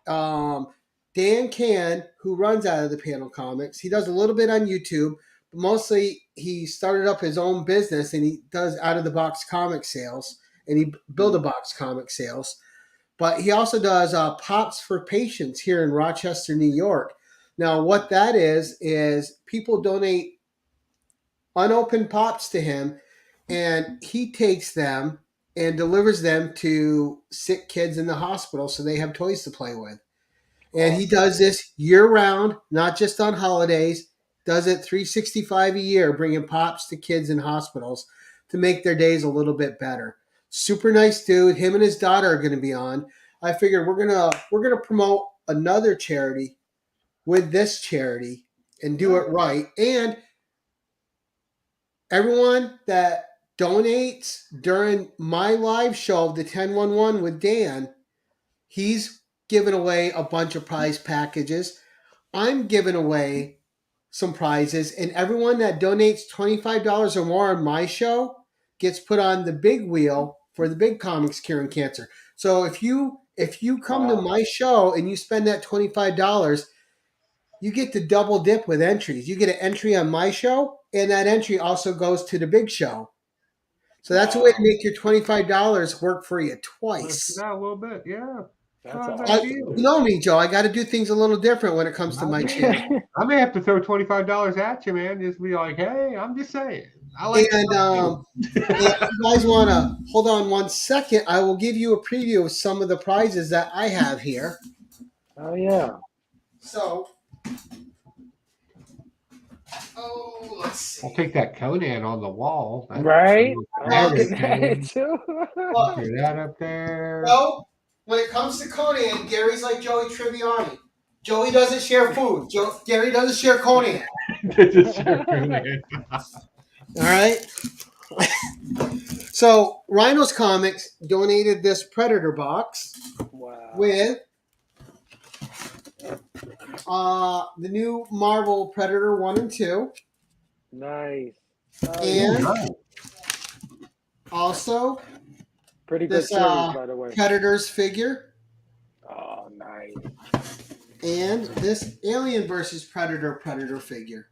A: Dan Can, who runs Out of the Panel Comics, he does a little bit on YouTube, but mostly he started up his own business and he does out-of-the-box comic sales, and he build-a-box comic sales. But he also does Pops for Patients here in Rochester, New York. Now, what that is people donate unopened Pops to him, and he takes them and delivers them to sick kids in the hospital so they have toys to play with. And he does this year-round, not just on holidays, does it 365 a year, bringing Pops to kids in hospitals to make their days a little bit better. Super nice dude. Him and his daughter are going to be on. I figured we're gonna promote another charity with this charity and do it right. And everyone that donates during my live show of the 1011 with Dan, he's giving away a bunch of prize packages. I'm giving away some prizes, and everyone that donates $25 or more on my show gets put on the big wheel for the big Comics Curing Cancer. So if you come to my show and you spend that $25, you get to double dip with entries. You get an entry on my show, and that entry also goes to the big show. So that's a way to make your $25 work for you twice.
B: Yeah, a little bit, yeah.
A: You know me, Joe. I got to do things a little different when it comes to my channel.
B: I may have to throw $25 at you, man. Just be like, hey, I'm just saying. I like
A: if you guys want to hold on 1 second, I will give you a preview of some of the prizes that I have here.
C: Oh, yeah.
A: So, let's see.
B: I'll take that Conan on the wall.
C: Right?
A: I'm
C: looking at it too.
B: Put that up there.
A: So, when it comes to Conan, Gary's like Joey Tribbiani. Joey doesn't share food. Gary doesn't share Conan. All right. So, Rhinos Comics donated this Predator box with the new Marvel Predator 1 and 2.
C: Nice.
A: And also
C: pretty good series, by the way.
A: Predators figure.
C: Oh, nice.
A: And this Alien versus Predator figure.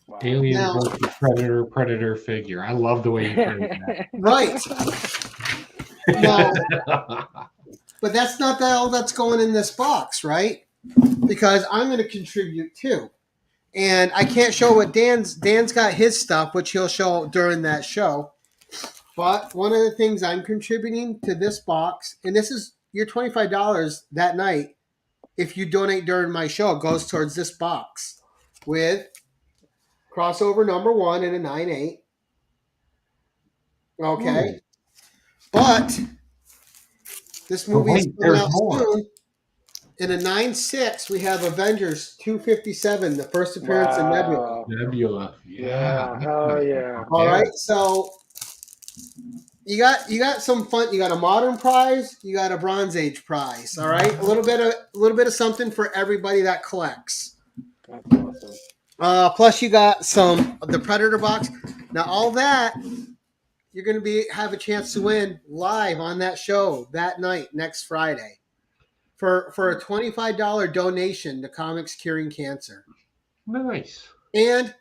C: Wow.
B: Alien versus Predator figure. I love the way you phrase that.
A: Right. No, but that's not all that's going in this box, right? Because I'm going to contribute too. And I can't show what Dan's got his stuff, which he'll show during that show. But one of the things I'm contributing to this box, and this is your $25 that night, if you donate during my show, it goes towards this box with crossover number 1 and a 9/8. Okay. Ooh. But this movie is coming out soon. In a 9/6, we have Avengers 257, the first appearance in Nebula.
B: Nebula. Yeah.
C: Oh, yeah.
A: All right. So you got some fun. You got a modern prize. You got a Bronze Age prize. All right. A little bit of something for everybody that collects.
C: That's awesome.
A: Plus, you got the Predator box. Now, all that you're going to have a chance to win live on that show that night, next Friday, for a $25 donation to Comics Curing Cancer.
B: Nice.
A: And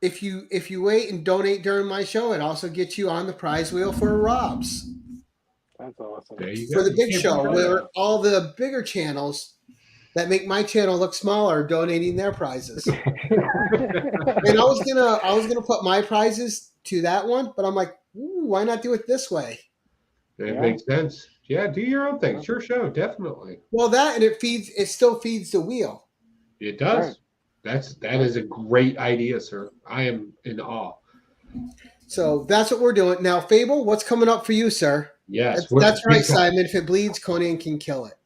A: if you wait and donate during my show, it also gets you on the prize wheel for Rob's.
C: That's awesome.
B: There you go.
A: For the big show, where all the bigger channels that make my channel look smaller donating their prizes. And I was gonna put my prizes to that one, but I'm like, why not do it this way?
B: It makes sense. Yeah, do your own thing. Sure, show, definitely.
A: Well, that and it still feeds the wheel.
B: It does.
C: Right.
B: That is a great idea, sir. I am in awe.
A: So that's what we're doing. Now, Phable, what's coming up for you, sir?
B: Yes.
A: That's right, Simon. If it bleeds, Conan can kill it.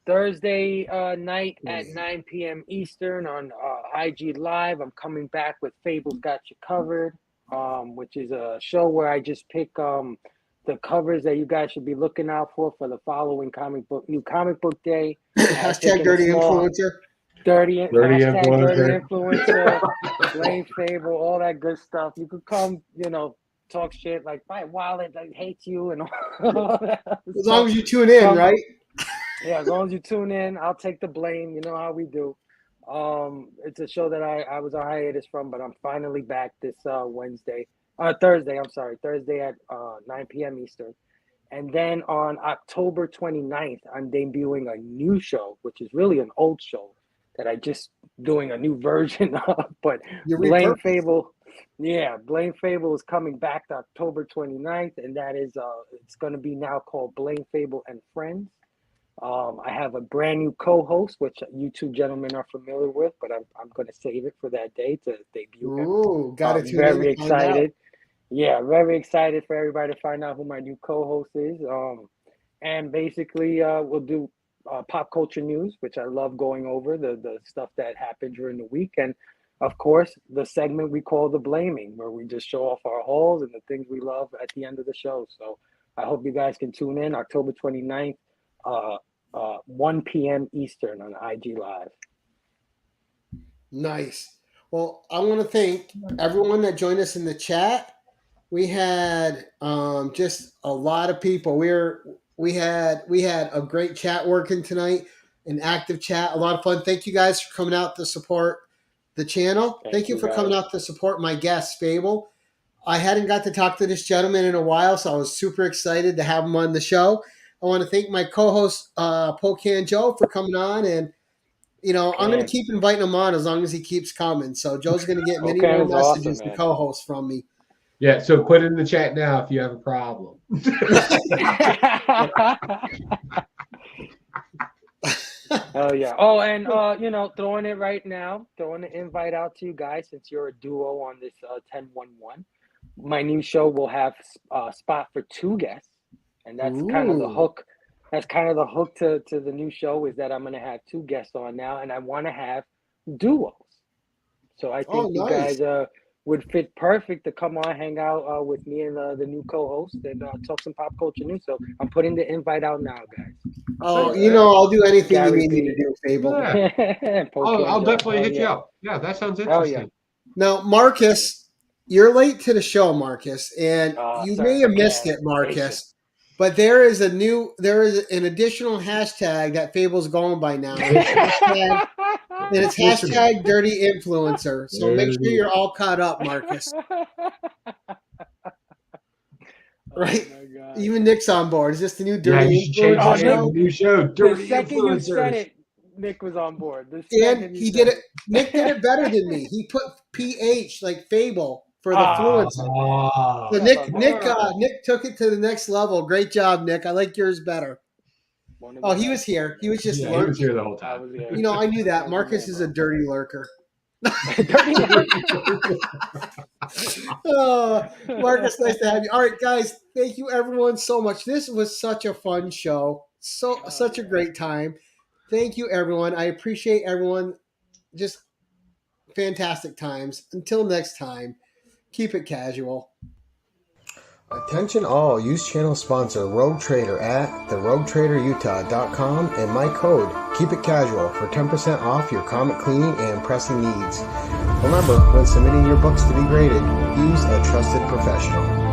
C: Thursday night at 9 p.m. Eastern on IG Live. I'm coming back with Fable's Got You Covered, which is a show where I just pick the covers that you guys should be looking out for the following new comic book day.
A: Hashtag dirty influencer.
C: Hashtag dirty influencer. Blame Phable, all that good stuff. You could come, talk shit like my wallet hates you and all that.
A: As long as you tune in, right?
C: Yeah, as long as you tune in, I'll take the blame. You know how we do. It's a show that I was on hiatus from, but I'm finally back this Thursday at 9 p.m. Eastern. And then on October 29th, I'm debuting a new show, which is really an old show that I just doing a new version of. But Blame Phable, Blame Phable is coming back to October 29th, and that is it's going to be now called Blame Phable and Friends. I have a brand new co-host, which you two gentlemen are familiar with, but I'm going to save it for that day to debut him.
A: Ooh, got it.
C: Very excited. Yeah, very excited for everybody to find out who my new co-host is. And basically, we'll do pop culture news, which I love going over, the stuff that happened during the week. And, of course, the segment we call The Blaming, where we just show off our hauls and the things we love at the end of the show. So I hope you guys can tune in October 29th. 1 p.m. Eastern on IG Live.
A: Nice. Well, I want to thank everyone that joined us in the chat. We had just a lot of people. We had a great chat working tonight, an active chat, a lot of fun. Thank you guys for coming out to support the channel. Thank you for coming out to support my guest, Phable. I hadn't got to talk to this gentleman in a while, so I was super excited to have him on the show. I want to thank my co-host, Pocan Joe, for coming on. And, I'm going to keep inviting him on as long as he keeps coming. So Joe's going to get many more messages and co-hosts from me.
B: Yeah, so put it in the chat now if you have a problem.
C: Oh, yeah. Oh, and, throwing the invite out to you guys since you're a duo on this 10-1-1. My new show will have a spot for 2 guests. And that's kind of the hook. That's kind of the hook to the new show is that I'm going to have 2 guests on now, and I want to have duos. So I think you guys would fit perfect to come on, hang out with me and the new co-host and talk some pop culture news. So I'm putting the invite out now, guys.
A: Oh, I'll do anything you need me to do, Phable.
B: Yeah. I'll definitely hit you up. Yeah, that sounds interesting.
A: Yeah. Now, Marcus, you're late to the show, Marcus, and you may have missed it, Marcus. But there is an additional hashtag that Fable's going by now. And it's hashtag dirty influencer. So make sure you're all caught up, Marcus. Right? Oh, even Nick's on board. Is this the new dirty influencer?
B: New show, dirty
C: the second you said it, Nick was on board.
A: And he did it. Nick did it better than me. He put PH like Phable. For the fluency. So Nick took it to the next level. Great job, Nick. I like yours better. Oh, he was here. He was just
B: lurking. He was here the whole time.
A: I knew that. Marcus is a dirty lurker. Oh, Marcus, nice to have you. All right, guys, thank you everyone so much. This was such a fun show. Such a great time. Thank you, everyone. I appreciate everyone. Just fantastic times. Until next time. Keep it casual. Attention all, use channel sponsor Rogue Trader at theroguetraderutah.com and my code Keep It Casual for 10% off your comic cleaning and pressing needs. Remember, when submitting your books to be graded, use a trusted professional.